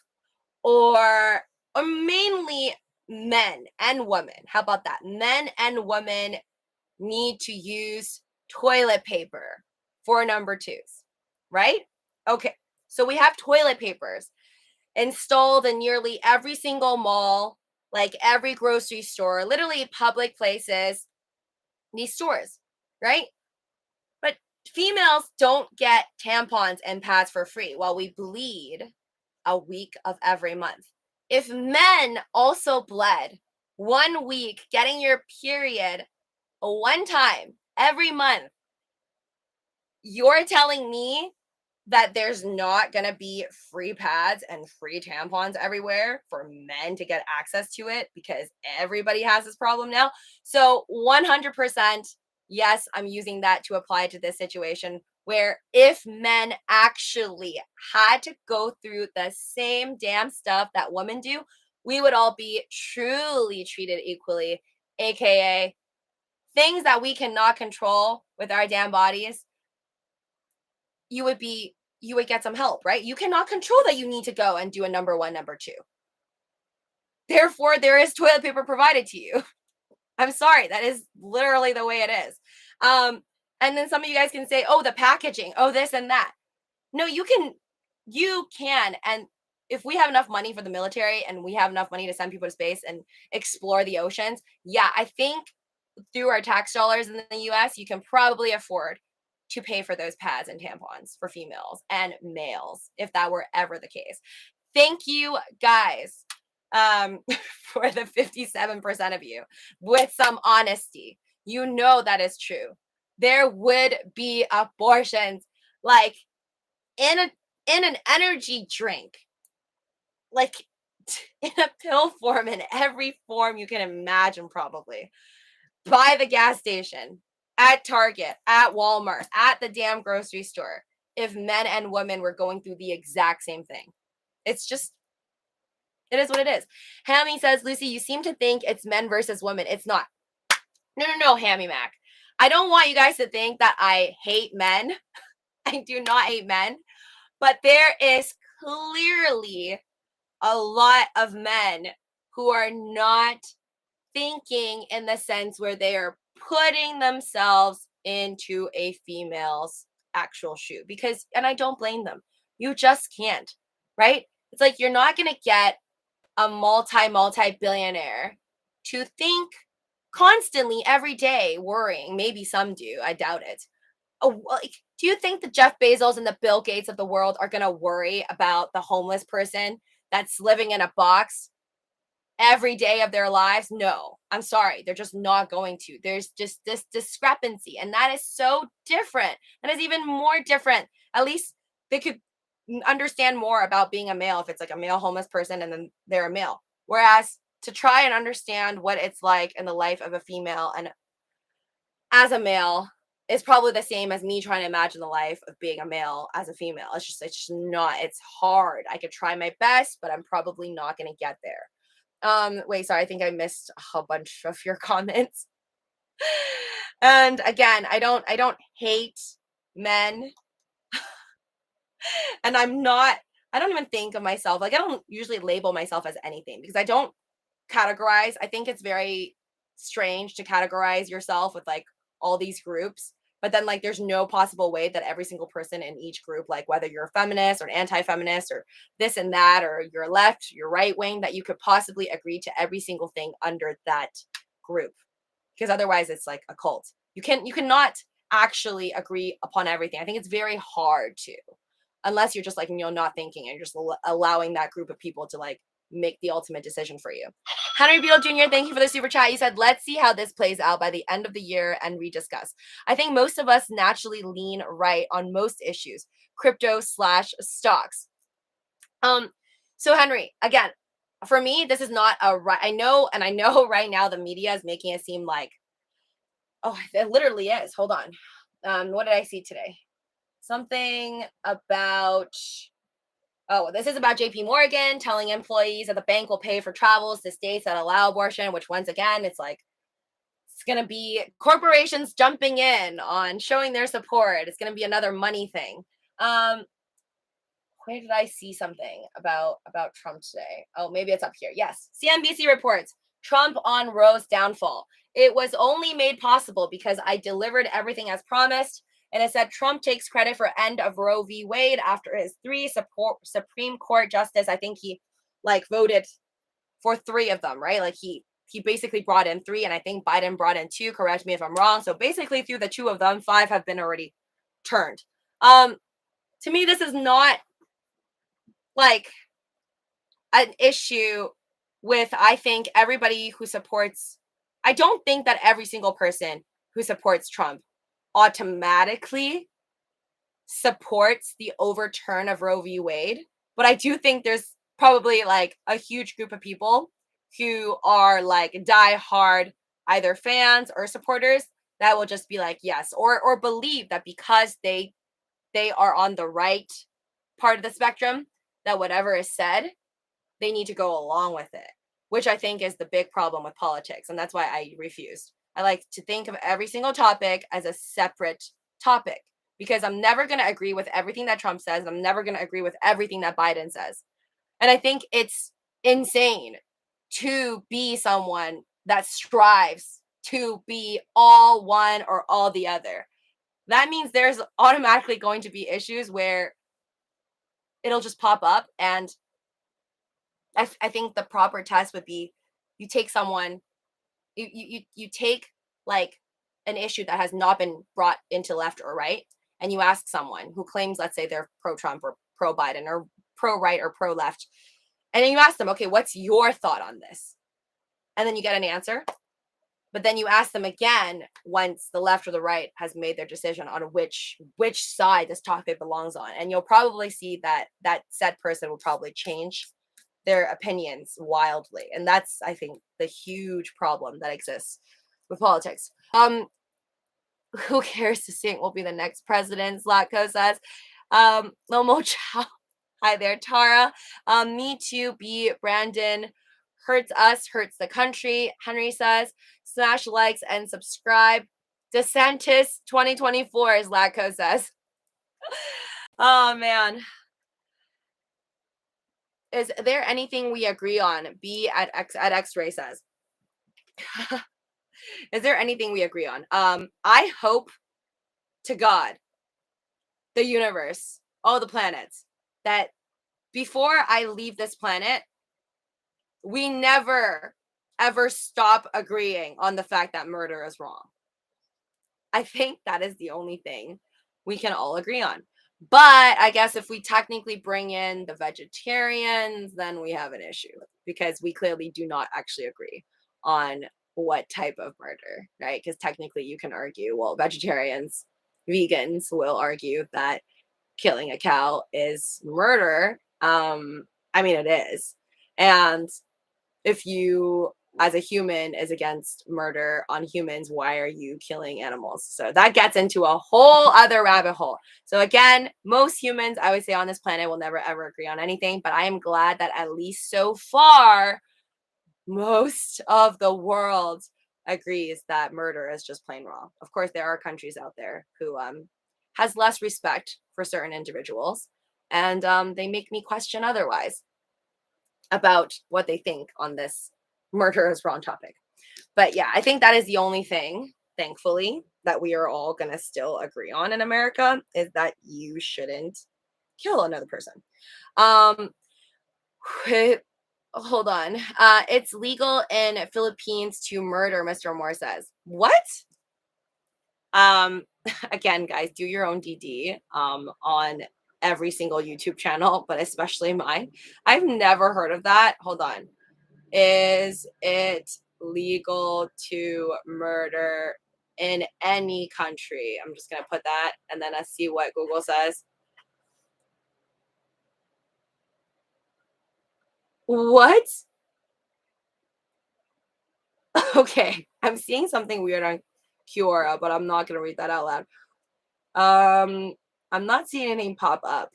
or mainly men and women. How about that? Men and women need to use toilet paper for number 2s, right? Okay. So we have toilet papers installed in nearly every single mall, like every grocery store, literally public places, these stores, right? But females don't get tampons and pads for free while we bleed a week of every month. If men also bled 1 week, getting your period one time every month, you're telling me that there's not going to be free pads and free tampons everywhere for men to get access to it because everybody has this problem now. So 100%, yes, I'm using that to apply to this situation where if men actually had to go through the same damn stuff that women do, we would all be truly treated equally, aka things that we cannot control with our damn bodies. You would get some help, right? You cannot control that you need to go and do a number 1, number 2. Therefore, there is toilet paper provided to you. I'm sorry, that is literally the way it is. And then some of you guys can say, oh, the packaging, oh, this and that. No, you can. And if we have enough money for the military and we have enough money to send people to space and explore the oceans, yeah, I think through our tax dollars in the US, you can probably afford to pay for those pads and tampons for females and males, if that were ever the case. Thank you guys for the 57% of you with some honesty. You know that is true. There would be abortions like in an energy drink, like in a pill form, in every form you can imagine, probably by the gas station, at Target, at Walmart, at the damn grocery store, if men and women were going through the exact same thing. It's just, it is what it is. Hammy says, Lucy, you seem to think it's men versus women. It's not. No, Hammy Mac. I don't want you guys to think that I hate men. I do not hate men. But there is clearly a lot of men who are not thinking in the sense where they are putting themselves into a female's actual shoe, because, and I don't blame them, you just can't, right? It's like you're not going to get a multi-billionaire to think constantly every day worrying. Maybe some do, I doubt it. Oh, like, do you think the Jeff Bezos and the Bill Gates of the world are going to worry about the homeless person that's living in a box every day of their lives? No, I'm sorry. They're just not going to. There's just this discrepancy. And that is so different. That is even more different. At least they could understand more about being a male if it's like a male homeless person and then they're a male. Whereas to try and understand what it's like in the life of a female and as a male is probably the same as me trying to imagine the life of being a male as a female. It's just not, it's hard. I could try my best, but I'm probably not going to get there. Wait, sorry, I think I missed a bunch of your comments. And again, I don't hate men. And I don't even think of myself, like I don't usually label myself as anything because I don't categorize. I think it's very strange to categorize yourself with like all these groups, but then like there's no possible way that every single person in each group, like whether you're a feminist or an anti-feminist or this and that, or you're left, you're right wing, that you could possibly agree to every single thing under that group, because otherwise it's like a cult. You cannot actually agree upon everything. I think it's very hard to, unless you're just like, not thinking and you're just allowing that group of people to like make the ultimate decision for you. Henry Beadle Jr., thank you for the super chat. You said, let's see how this plays out by the end of the year and rediscuss. I think most of us naturally lean right on most issues, crypto/stocks. So Henry, again, for me, this is not a right. I know right now the media is making it seem like, oh, it literally is. Hold on. What did I see today? Something about, oh, this is about JP Morgan telling employees that the bank will pay for travels to states that allow abortion, which once again, it's like, it's going to be corporations jumping in on showing their support. It's going to be another money thing. Where did I see something about Trump today? Oh, maybe it's up here. Yes. CNBC reports Trump on Roe's downfall. It was only made possible because I delivered everything as promised. And it said Trump takes credit for end of Roe v. Wade after his 3 Supreme Court justice. I think he voted for 3 of them, right? Like he basically brought in 3, and I think Biden brought in 2. Correct me if I'm wrong. So basically through the 2 of them, 5 have been already turned. To me, this is not like an issue with, I think, everybody who supports. I don't think that every single person who supports Trump automatically supports the overturn of Roe v. Wade. But I do think there's probably like a huge group of people who are like diehard either fans or supporters that will just be like, yes, or believe that because they are on the right part of the spectrum, that whatever is said, they need to go along with it, which I think is the big problem with politics. And that's why I refused. I like to think of every single topic as a separate topic, because I'm never going to agree with everything that Trump says. I'm never going to agree with everything that Biden says. And I think it's insane to be someone that strives to be all one or all the other. That means there's automatically going to be issues where it'll just pop up. And I think the proper test would be, you take someone, you take like an issue that has not been brought into left or right, and you ask someone who claims, let's say they're pro-Trump or pro-Biden or pro-right or pro-left, and then you ask them, okay, what's your thought on this? And then you get an answer. But then you ask them again once the left or the right has made their decision on which side this topic belongs on. And you'll probably see that said person will probably change their opinions wildly. And that's, I think, the huge problem that exists with politics. Who cares to see will be the next president? Zlatko says. Lomo Chow. Hi there, Tara. Me too, B. Brandon. Hurts us, hurts the country. Henry says, smash likes and subscribe. DeSantis 2024, as Latko says. Oh, man. Is there anything we agree on? B at X-Ray says. Is there anything we agree on? I hope to God, the universe, all the planets, that before I leave this planet, we never, ever stop agreeing on the fact that murder is wrong. I think that is the only thing we can all agree on. But I guess if we technically bring in the vegetarians, then we have an issue, because we clearly do not actually agree on what type of murder, right? Because technically you can argue, well, vegetarians, vegans will argue that killing a cow is murder. I mean, it is. And if you, as a human, is against murder on humans, why are you killing animals? So that gets into a whole other rabbit hole. So again, most humans, I would say, on this planet will never, ever agree on anything. But I am glad that at least so far, most of the world agrees that murder is just plain wrong. Of course, there are countries out there who has less respect for certain individuals, and they make me question otherwise about what they think on this murder is wrong topic. But yeah, I think that is the only thing, thankfully, that we are all going to still agree on in America, is that you shouldn't kill another person. Hold on. It's legal in Philippines to murder, Mr. Moore says. What? Again, guys, do your own DD on every single YouTube channel, but especially mine. I've never heard of that. Hold on. Is it legal to murder in any country? I'm just going to put that and then let's see what Google says. What? Okay, I'm seeing something weird on Quora, but I'm not going to read that out loud. I'm not seeing anything pop up.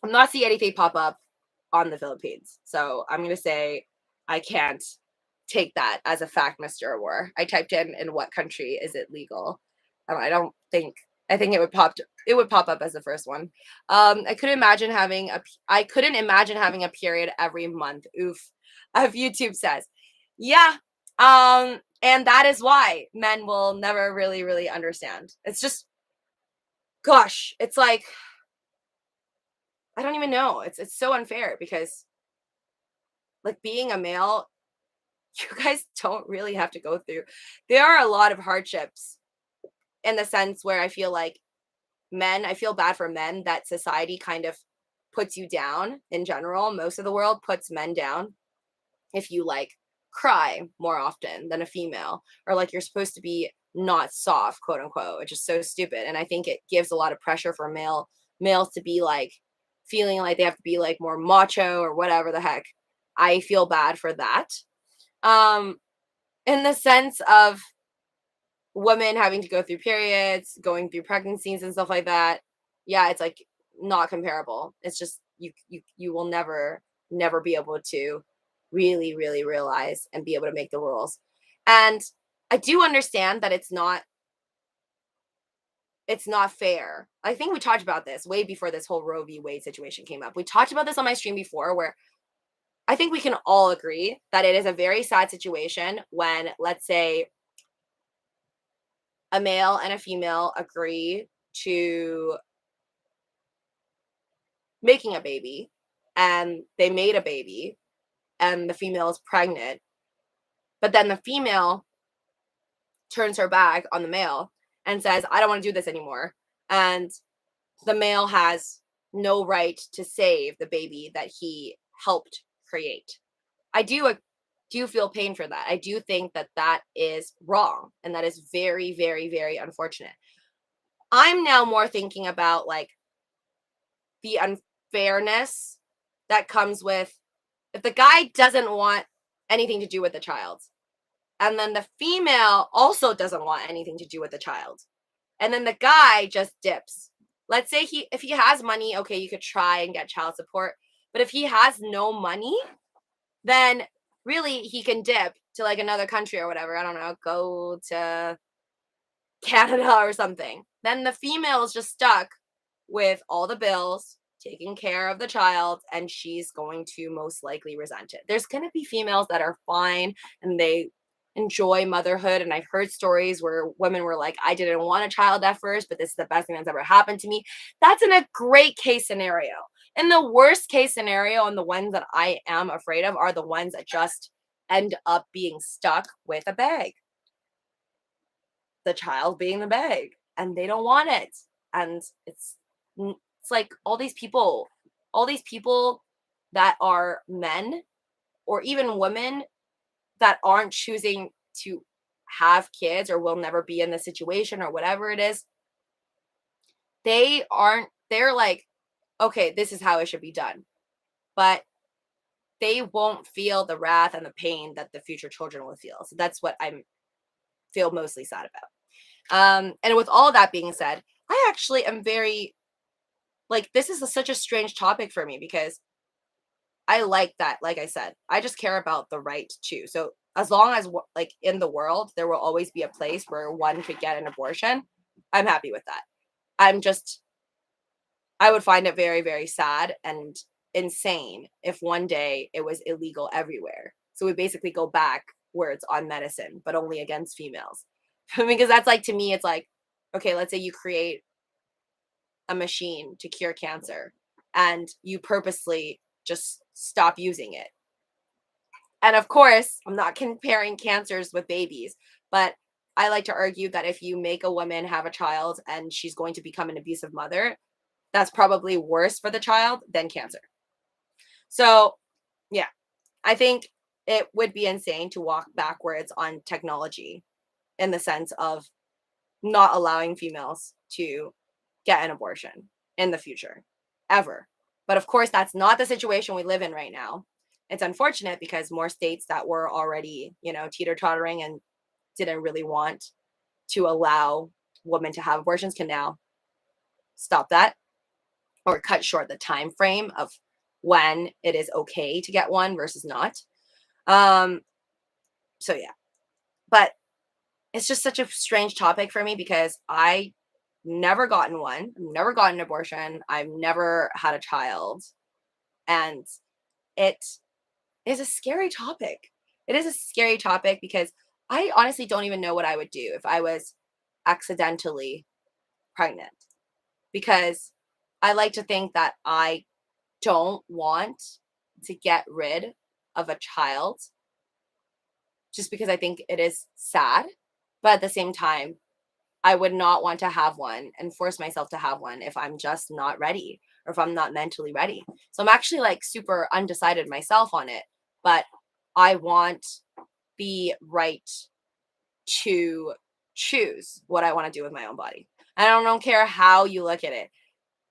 I'm not seeing anything pop up on the Philippines. So I'm going to say I can't take that as a fact, Mr. Awar. I typed in what country is it legal. I think it would pop up as the first one. I couldn't imagine having a period every month. Oof. If YouTube says. Yeah. And that is why men will never really, really understand. It's just, gosh, it's like, I don't even know. It's so unfair because like being a male, you guys don't really have to go through. There are a lot of hardships in the sense where I feel like I feel bad for men that society kind of puts you down in general. Most of the world puts men down if you like cry more often than a female, or like you're supposed to be not soft, quote unquote, which is so stupid. And I think it gives a lot of pressure for males to be like feeling like they have to be like more macho or whatever the heck. I feel bad for that. In the sense of women having to go through periods, going through pregnancies and stuff like that. Yeah, it's like not comparable. It's just you will never be able to really really realize and be able to make the rules. And I do understand that it's not fair. I think we talked about this way before this whole Roe v. Wade situation came up. We talked about this on my stream before where I think we can all agree that it is a very sad situation when, let's say, a male and a female agree to making a baby and they made a baby and the female is pregnant, but then the female turns her back on the male and says, I don't want to do this anymore. And the male has no right to save the baby that he helped create. I do feel pain for that. I do think that that is wrong and that is very, very, very unfortunate. I'm now more thinking about like the unfairness that comes with if the guy doesn't want anything to do with the child, and then the female also doesn't want anything to do with the child, and then the guy just dips. Let's say if he has money, okay, you could try and get child support, but if he has no money, then really he can dip to like another country or whatever. I don't know, go to Canada or something. Then the female is just stuck with all the bills, taking care of the child, and she's going to most likely resent it. There's going to be females that are fine and they enjoy motherhood. And I've heard stories where women were like, I didn't want a child at first, but this is the best thing that's ever happened to me. That's in a great case scenario. In the worst case scenario, and the ones that I am afraid of are the ones that just end up being stuck with a bag. The child being the bag, and they don't want it. And it's like all these people that are men or even women that aren't choosing to have kids or will never be in the situation or whatever it is, they're like, okay, this is how it should be done. But they won't feel the wrath and the pain that the future children will feel. So that's what I feel mostly sad about. And with all of that being said, I actually am very, like, this is such a strange topic for me because I like that, like I said, I just care about the right to. So as long as, like, in the world, there will always be a place where one could get an abortion, I'm happy with that. I would find it very, very sad and insane if one day it was illegal everywhere. So we basically go back where it's on medicine, but only against females. Because that's like, to me, it's like, okay, let's say you create a machine to cure cancer and you purposely just stop using it. And of course, I'm not comparing cancers with babies, but I like to argue that if you make a woman have a child and she's going to become an abusive mother, that's probably worse for the child than cancer. So, yeah, I think it would be insane to walk backwards on technology in the sense of not allowing females to get an abortion in the future, ever. But of course, that's not the situation we live in right now. It's unfortunate because more states that were already, teeter-tottering and didn't really want to allow women to have abortions can now stop that or cut short the time frame of when it is okay to get one versus not. So yeah, but it's just such a strange topic for me because I never gotten one, never gotten an abortion, I've never had a child, and it is a scary topic. It is a scary topic because I honestly don't even know what I would do if I was accidentally pregnant, because I like to think that I don't want to get rid of a child just because I think it is sad. But at the same time, I would not want to have one and force myself to have one if I'm just not ready or if I'm not mentally ready. So I'm actually like super undecided myself on it, but I want the right to choose what I want to do with my own body. I don't care how you look at it.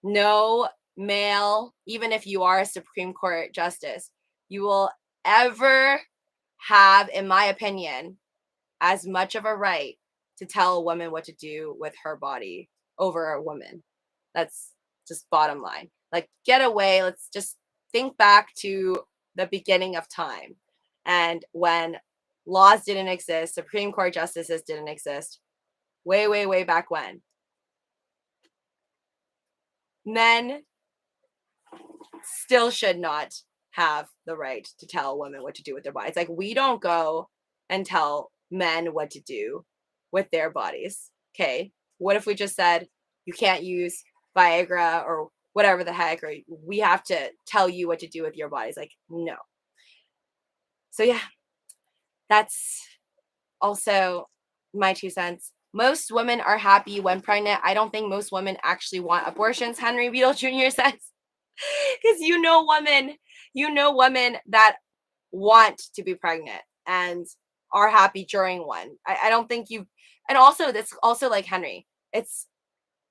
No male, even if you are a Supreme Court justice, you will ever have, in my opinion, as much of a right to tell a woman what to do with her body over a woman. That's just bottom line. Like, get away. Let's just think back to the beginning of time and when laws didn't exist, Supreme Court justices didn't exist, way, way, way back when. Men still should not have the right to tell women what to do with their bodies. Like, we don't go and tell men what to do with their bodies. Okay. What if we just said you can't use Viagra or whatever the heck, or we have to tell you what to do with your bodies? Like, no. So yeah, that's also my 2 cents. Most women are happy when pregnant. I don't think most women actually want abortions, Henry Beadle Jr. says. Because women that want to be pregnant and are happy during one. I don't think and also that's also like Henry, it's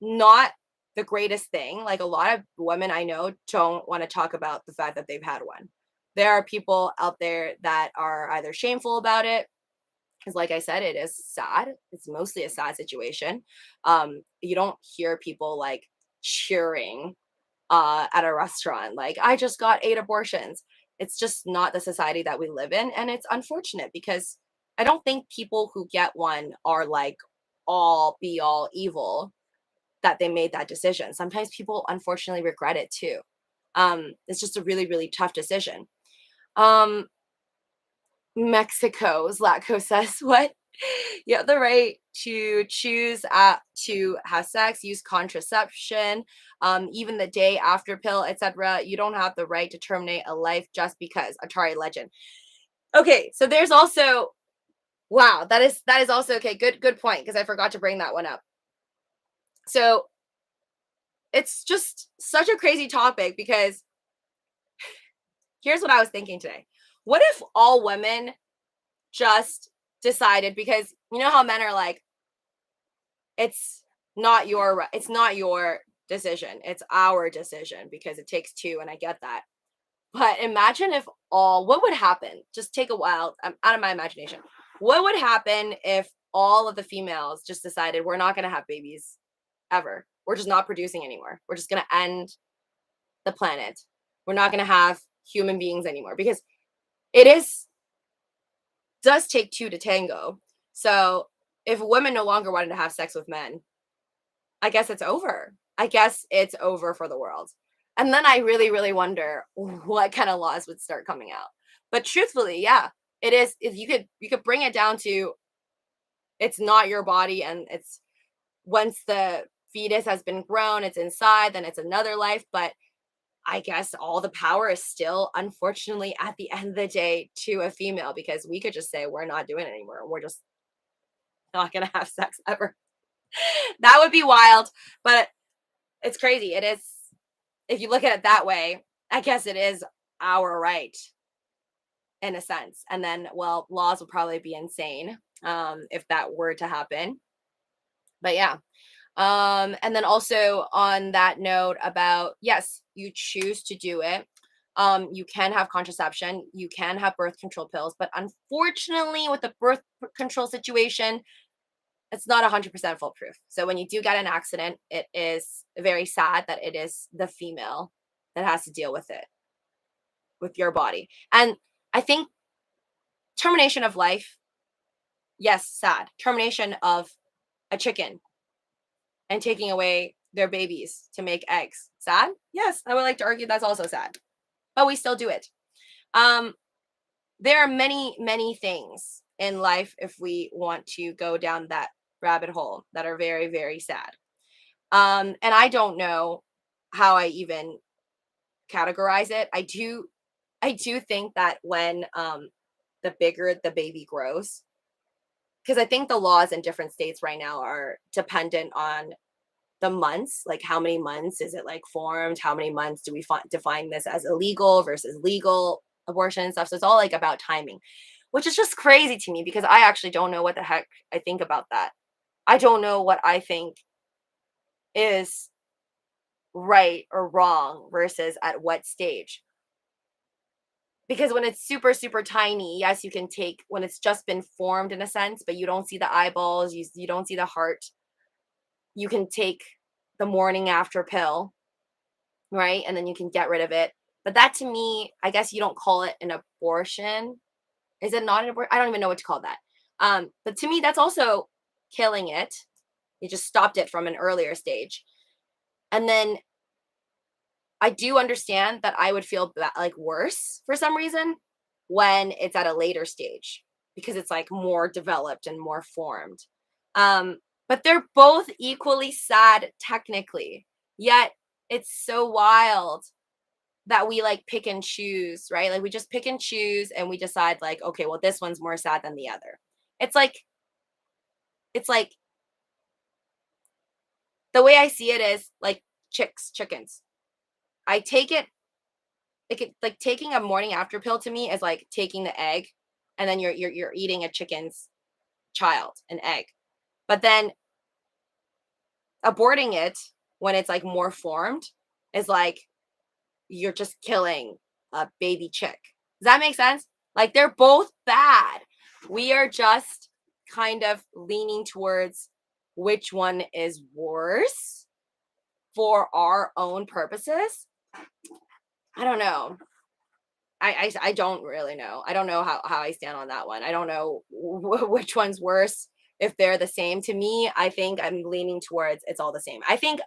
not the greatest thing. Like, a lot of women I know don't want to talk about the fact that they've had one. There are people out there that are either shameful about it, because like I said, it is sad. It's mostly a sad situation. You don't hear people like cheering at a restaurant like, I just got 8 abortions. It's just not the society that we live in, and it's unfortunate because I don't think people who get one are like all be all evil that they made that decision. Sometimes people unfortunately regret it too. It's just a really, really tough decision. Mexico's Latco says, what? You have the right to choose to have sex, use contraception, even the day after pill, etc. You don't have the right to terminate a life just because. Atari legend. Okay, so there's also, wow, that is also okay. Good point, because I forgot to bring that one up. So it's just such a crazy topic because here's what I was thinking today. What if all women just decided, because you know how men are like, it's not your decision, it's our decision because it takes 2, and I get that. But imagine if what would happen, just take a while, I'm out of my imagination, what would happen if all of the females just decided we're not going to have babies ever, we're just not producing anymore, we're just going to end the planet, we're not going to have human beings anymore, because it does take 2 to tango. So if women no longer wanted to have sex with men, I guess it's over. I guess it's over for the world. And then I really, really wonder what kind of laws would start coming out. But truthfully, yeah, it is. If you could bring it down to, it's not your body, and it's, once the fetus has been grown, it's inside, then it's another life. But I guess all the power is still, unfortunately, at the end of the day, to a female, because we could just say we're not doing it anymore. We're just not going to have sex ever. That would be wild, but it's crazy. It is, if you look at it that way, I guess it is our right. in a sense. And then, well, laws will probably be insane if that were to happen. But yeah. And then also on that note about, yes, you choose to do it. You can have contraception, you can have birth control pills, but unfortunately with the birth control situation, it's not 100% foolproof. So when you do get an accident, it is very sad that it is the female that has to deal with it, with your body. And I think termination of life, yes, sad. Termination of a chicken and taking away their babies to make eggs, sad? Yes, I would like to argue that's also sad, but we still do it. There are many, many things in life, if we want to go down that rabbit hole, that are very, very sad. And I don't know how I even categorize it. I do think that when the bigger the baby grows, because I think the laws in different states right now are dependent on the months, like how many months is it like formed, how many months do we define this as illegal versus legal abortion and stuff. So it's all like about timing, which is just crazy to me because I actually don't know what the heck I think about that. I don't know what I think is right or wrong versus at what stage. Because when it's super, super tiny, yes, you can take, when it's just been formed in a sense, but you don't see the eyeballs, you don't see the heart, you can take the morning after pill, right? And then you can get rid of it. But that to me, I guess you don't call it an abortion. Is it not an abortion? I don't even know what to call that. But to me, that's also killing it. You just stopped it from an earlier stage. And then I do understand that I would feel like worse for some reason when it's at a later stage because it's like more developed and more formed. But they're both equally sad technically. Yet it's so wild that we like pick and choose, right? Like we just pick and choose and we decide like, okay, well, this one's more sad than the other. It's like the way I see it is like chickens. I take it like taking a morning after pill to me is like taking the egg and then you're eating a chicken's child, an egg. But then aborting it when it's like more formed is like you're just killing a baby chick. Does that make sense? Like they're both bad. We are just kind of leaning towards which one is worse for our own purposes. I don't know. I don't really know. I don't know how I stand on that one. I don't know which one's worse, if they're the same. To me, I think I'm leaning towards it's all the same. I think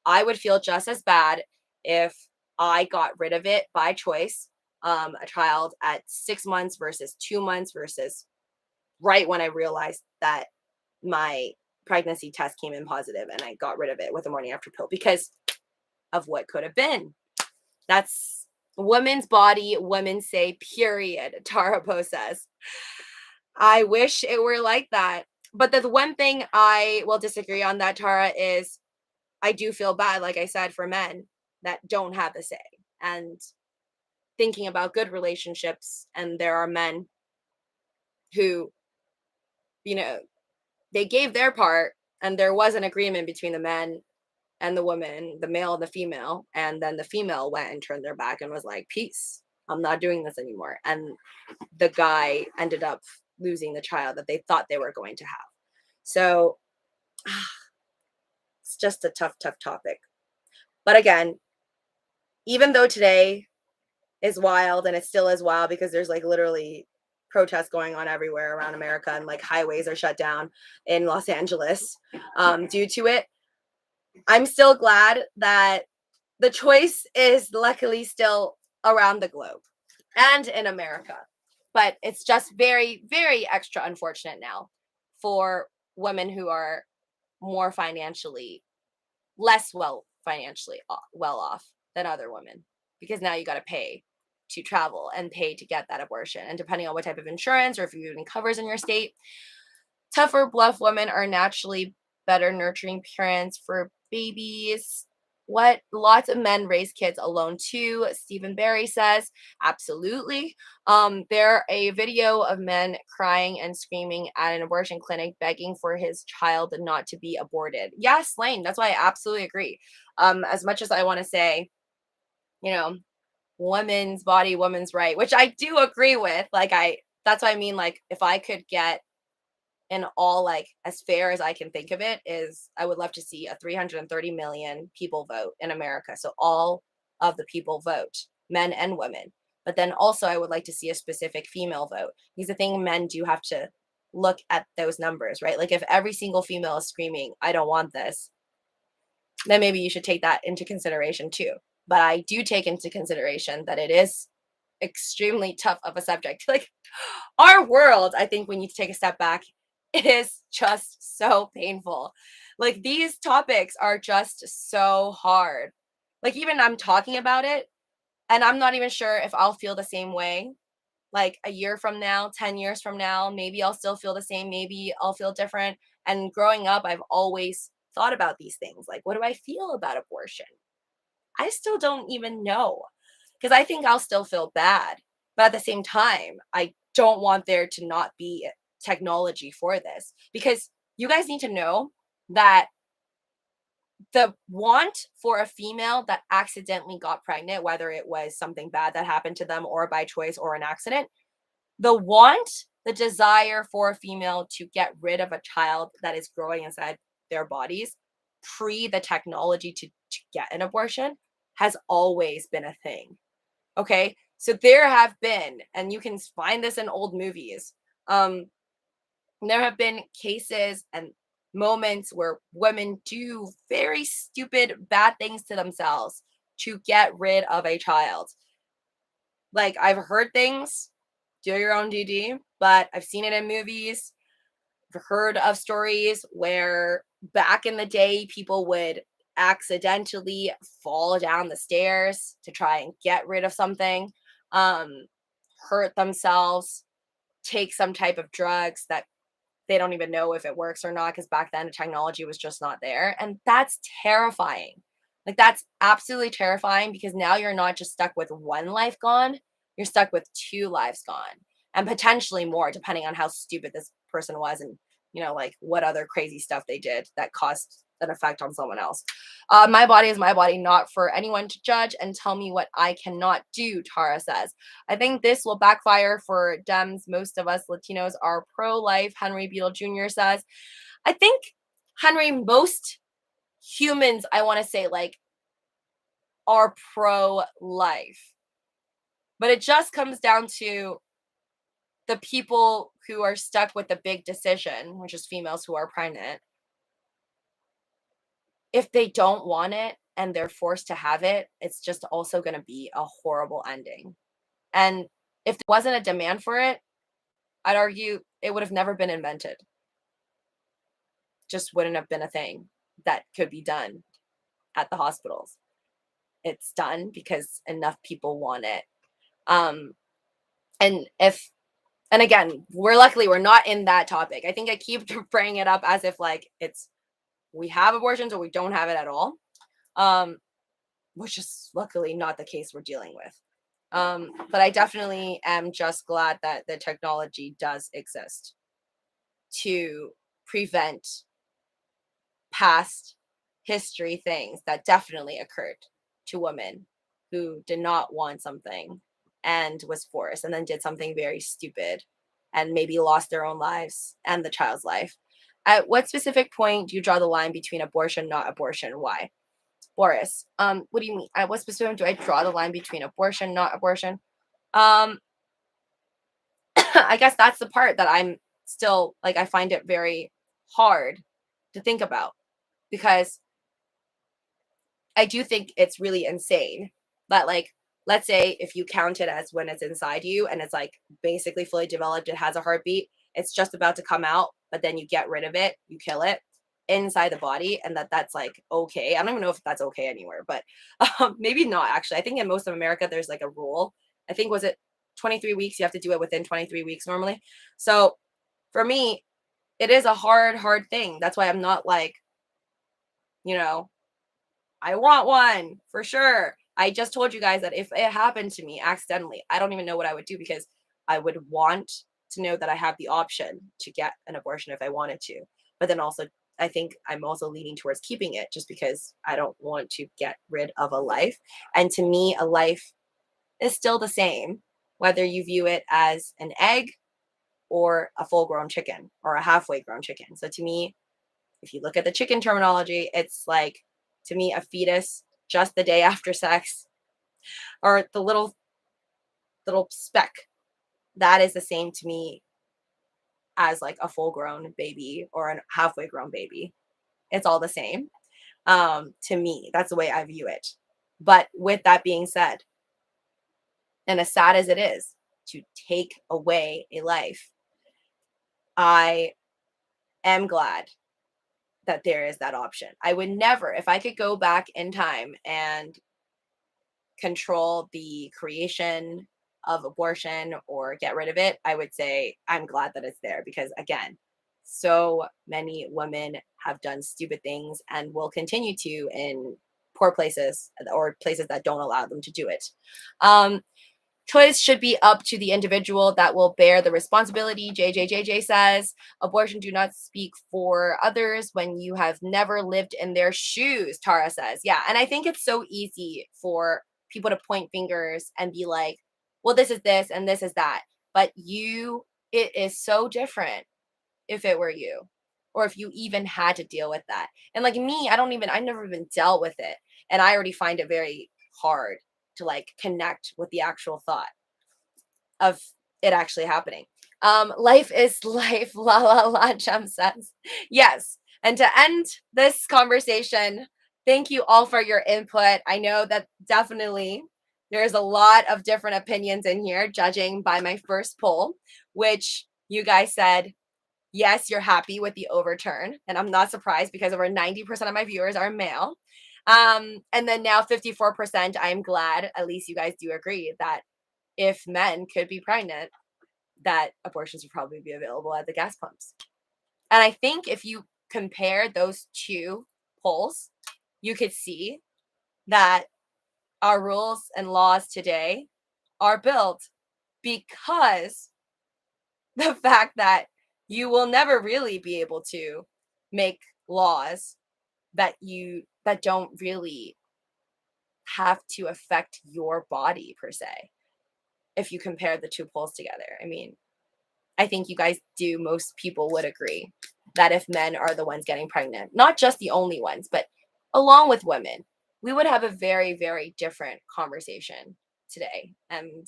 I would feel just as bad if I got rid of it by choice, a child at 6 months versus 2 months versus right when I realized that my pregnancy test came in positive and I got rid of it with a morning after pill because of what could have been. That's women's body, women say, period. Tara Poe says. I wish it were like that. But the one thing I will disagree on that, Tara, is I do feel bad, like I said, for men that don't have the say. And thinking about good relationships, and there are men who, they gave their part, and there was an agreement between the men and the woman, the male and the female, and then the female went and turned their back and was like, peace, I'm not doing this anymore. And the guy ended up losing the child that they thought they were going to have. So it's just a tough topic. But again, even though today is wild, and it still is wild because there's like literally protests going on everywhere around America, and like highways are shut down in Los Angeles due to it, I'm still glad that the choice is luckily still around the globe and in America. But it's just very, very extra unfortunate now for women who are more less financially well off than other women, because now you got to pay to travel and pay to get that abortion. And depending on what type of insurance or if you even covers in your state, tougher bluff women are naturally better nurturing parents for babies, what lots of men raise kids alone too. Stephen Barry says, absolutely. There a video of men crying and screaming at an abortion clinic, begging for his child not to be aborted. Yes, Lane, that's why I absolutely agree. As much as I want to say, you know, woman's body, woman's right, which I do agree with. That's what I mean. Like, if I could get in all, like, as fair as I can think of it, is I would love to see a 330 million people vote in America. So all of the people vote, men and women. But then also I would like to see a specific female vote. Because the thing, men do have to look at those numbers, right? Like, if every single female is screaming, I don't want this, then maybe you should take that into consideration too. But I do take into consideration that it is extremely tough of a subject. Like, our world, I think we need to take a step back. It is just so painful. Like, these topics are just so hard. Like, even I'm talking about it, and I'm not even sure if I'll feel the same way. Like, a year from now, 10 years from now, maybe I'll still feel the same. Maybe I'll feel different. And growing up, I've always thought about these things. Like, what do I feel about abortion? I still don't even know, because I think I'll still feel bad. But at the same time, I don't want there to not be technology for this, because you guys need to know that the want for a female that accidentally got pregnant, whether it was something bad that happened to them or by choice or an accident, the desire for a female to get rid of a child that is growing inside their bodies pre the technology to get an abortion has always been a thing. Okay. So there have been, and you can find this in old movies, there have been cases and moments where women do very stupid, bad things to themselves to get rid of a child. Like, I've heard things, do your own DD, but I've seen it in movies. I've heard of stories where back in the day, people would accidentally fall down the stairs to try and get rid of something, hurt themselves, take some type of drugs that they don't even know if it works or not, because back then the technology was just not there. And that's terrifying. Like, that's absolutely terrifying, because now you're not just stuck with one life gone, you're stuck with two lives gone, and potentially more, depending on how stupid this person was and, like, what other crazy stuff they did that caused an effect on someone else. My body is my body, not for anyone to judge and tell me what I cannot do, Tara says. I think this will backfire for Dems. Most of us Latinos are pro-life, Henry Beadle Jr. says. I think, Henry, most humans, I want to say, like, are pro-life. But it just comes down to the people who are stuck with the big decision, which is females who are pregnant. If they don't want it and they're forced to have it, it's just also going to be a horrible ending. And if there wasn't a demand for it, I'd argue it would have never been invented. Just wouldn't have been a thing that could be done at the hospitals. It's done because enough people want it. And again, we're not in that topic. I think I keep bringing it up as if, like, it's, we have abortions or we don't have it at all. Which is luckily not the case we're dealing with. But I definitely am just glad that the technology does exist to prevent past history things that definitely occurred to women who did not want something and was forced, and then did something very stupid and maybe lost their own lives and the child's life. At what specific point do you draw the line between abortion, not abortion? Why? Boris, what do you mean? At what specific do I draw the line between abortion, not abortion? I guess that's the part that I'm still, like, I find it very hard to think about, because I do think it's really insane that, like, let's say if you count it as when it's inside you and it's, like, basically fully developed, it has a heartbeat, it's just about to come out, but then you get rid of it, you kill it inside the body, and that's, like, okay. I don't even know if that's okay anywhere, but maybe not, actually. I think in most of America there's, like, a rule. I think, was it 23 weeks? You have to do it within 23 weeks normally. So for me, it is a hard thing. That's why I'm not, like, you know, I want one for sure. I just told you guys that if it happened to me accidentally, I don't even know what I would do, because I would want to know that I have the option to get an abortion if I wanted to. But then also, I think I'm also leaning towards keeping it, just because I don't want to get rid of a life. And to me, a life is still the same, whether you view it as an egg or a full grown chicken or a halfway grown chicken. So to me, if you look at the chicken terminology, it's like, to me, a fetus just the day after sex, or the little speck, that is the same to me as like a full grown baby or a halfway grown baby. It's all the same. To me, that's the way I view it. But with that being said, and as sad as it is to take away a life, I am glad that there is that option. I would never, if I could go back in time and control the creation of abortion or get rid of it, I would say I'm glad that it's there, because again, so many women have done stupid things and will continue to in poor places or places that don't allow them to do it. Choice should be up to the individual that will bear the responsibility. JJJJ says, abortion do not speak for others when you have never lived in their shoes. Tara says, yeah. And I think it's so easy for people to point fingers and be like, well, this is this and this is that. But it is so different if it were you, or if you even had to deal with that. And like me, I've never even dealt with it. And I already find it very hard to like connect with the actual thought of it actually happening. Life is life, la la la, Jem says. Yes. And to end this conversation, thank you all for your input. I know that definitely there's a lot of different opinions in here, judging by my first poll, which you guys said, yes, you're happy with the overturn. And I'm not surprised, because over 90% of my viewers are male. And then now 54%, I'm glad at least you guys do agree that if men could be pregnant, that abortions would probably be available at the gas pumps. And I think if you compare those two polls, you could see that our rules and laws today are built because the fact that you will never really be able to make laws that don't really have to affect your body per se. If you compare the two polls together, I mean, I think you guys do, most people would agree that if men are the ones getting pregnant, not just the only ones, but along with women, we would have a very, very different conversation today. And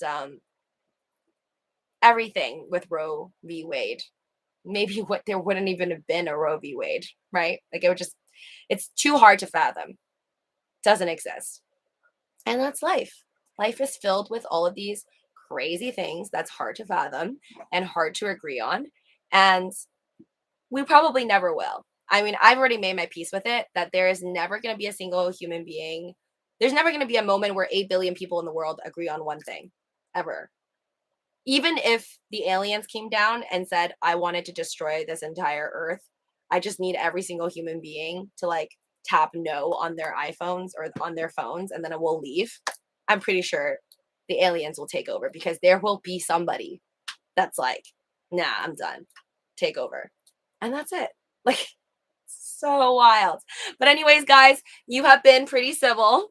everything with Roe v. Wade, maybe there wouldn't even have been a Roe v. Wade, right? Like it's too hard to fathom. Doesn't exist. And that's life. Life is filled with all of these crazy things that's hard to fathom and hard to agree on. And we probably never will. I mean, I've already made my peace with it, that there is never going to be a single human being. There's never going to be a moment where 8 billion people in the world agree on one thing, ever. Even if the aliens came down and said, I wanted to destroy this entire earth, I just need every single human being to like tap no on their iPhones or on their phones, and then it will leave. I'm pretty sure the aliens will take over, because there will be somebody that's like, nah, I'm done. Take over. And that's it. Like, so wild. But anyways, guys, you have been pretty civil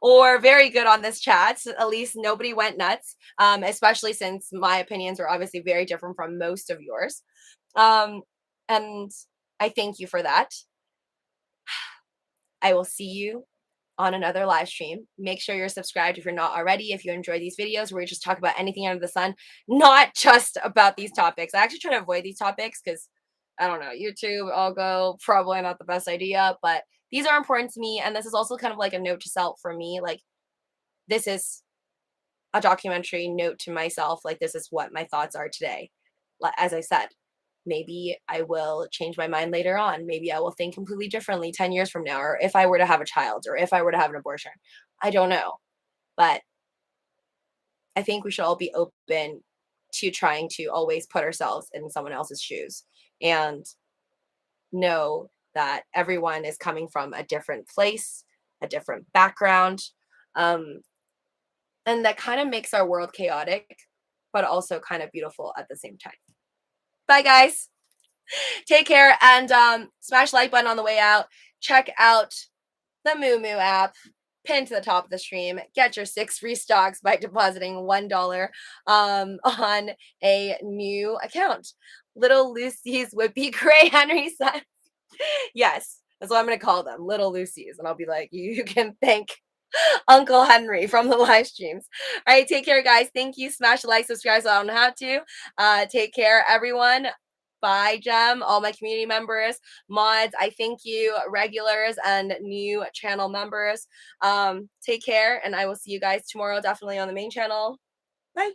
or very good on this chat. At least nobody went nuts, especially since my opinions are obviously very different from most of yours. And I thank you for that. I will see you on another live stream. Make sure you're subscribed if you're not already. If you enjoy these videos where we just talk about anything under the sun, not just about these topics. I actually try to avoid these topics because, I don't know, YouTube, I'll go, probably not the best idea, but these are important to me. And this is also kind of like a note to self for me. Like, this is a documentary note to myself. Like, this is what my thoughts are today. As I said, maybe I will change my mind later on. Maybe I will think completely differently 10 years from now, or if I were to have a child, or if I were to have an abortion. I don't know. But I think we should all be open to trying to always put ourselves in someone else's shoes and know that everyone is coming from a different place a different background. And that kind of makes our world chaotic, but also kind of beautiful at the same time. Bye, guys. Take care, and smash the like button on the way out. Check out the Moo app, pinned to the top of the stream. Get your 6 free stocks by depositing $1 on a new account. Little Lucy's would be great, Henry said. Yes, that's what I'm going to call them, Little Lucy's. And I'll be like, you can thank Uncle Henry from the live streams. All right, take care, guys. Thank you. Smash the like, subscribe so I don't have to. Take care, everyone. Bye, Jem, all my community members, mods, I thank you, regulars and new channel members. Take care, and I will see you guys tomorrow, definitely on the main channel. Bye.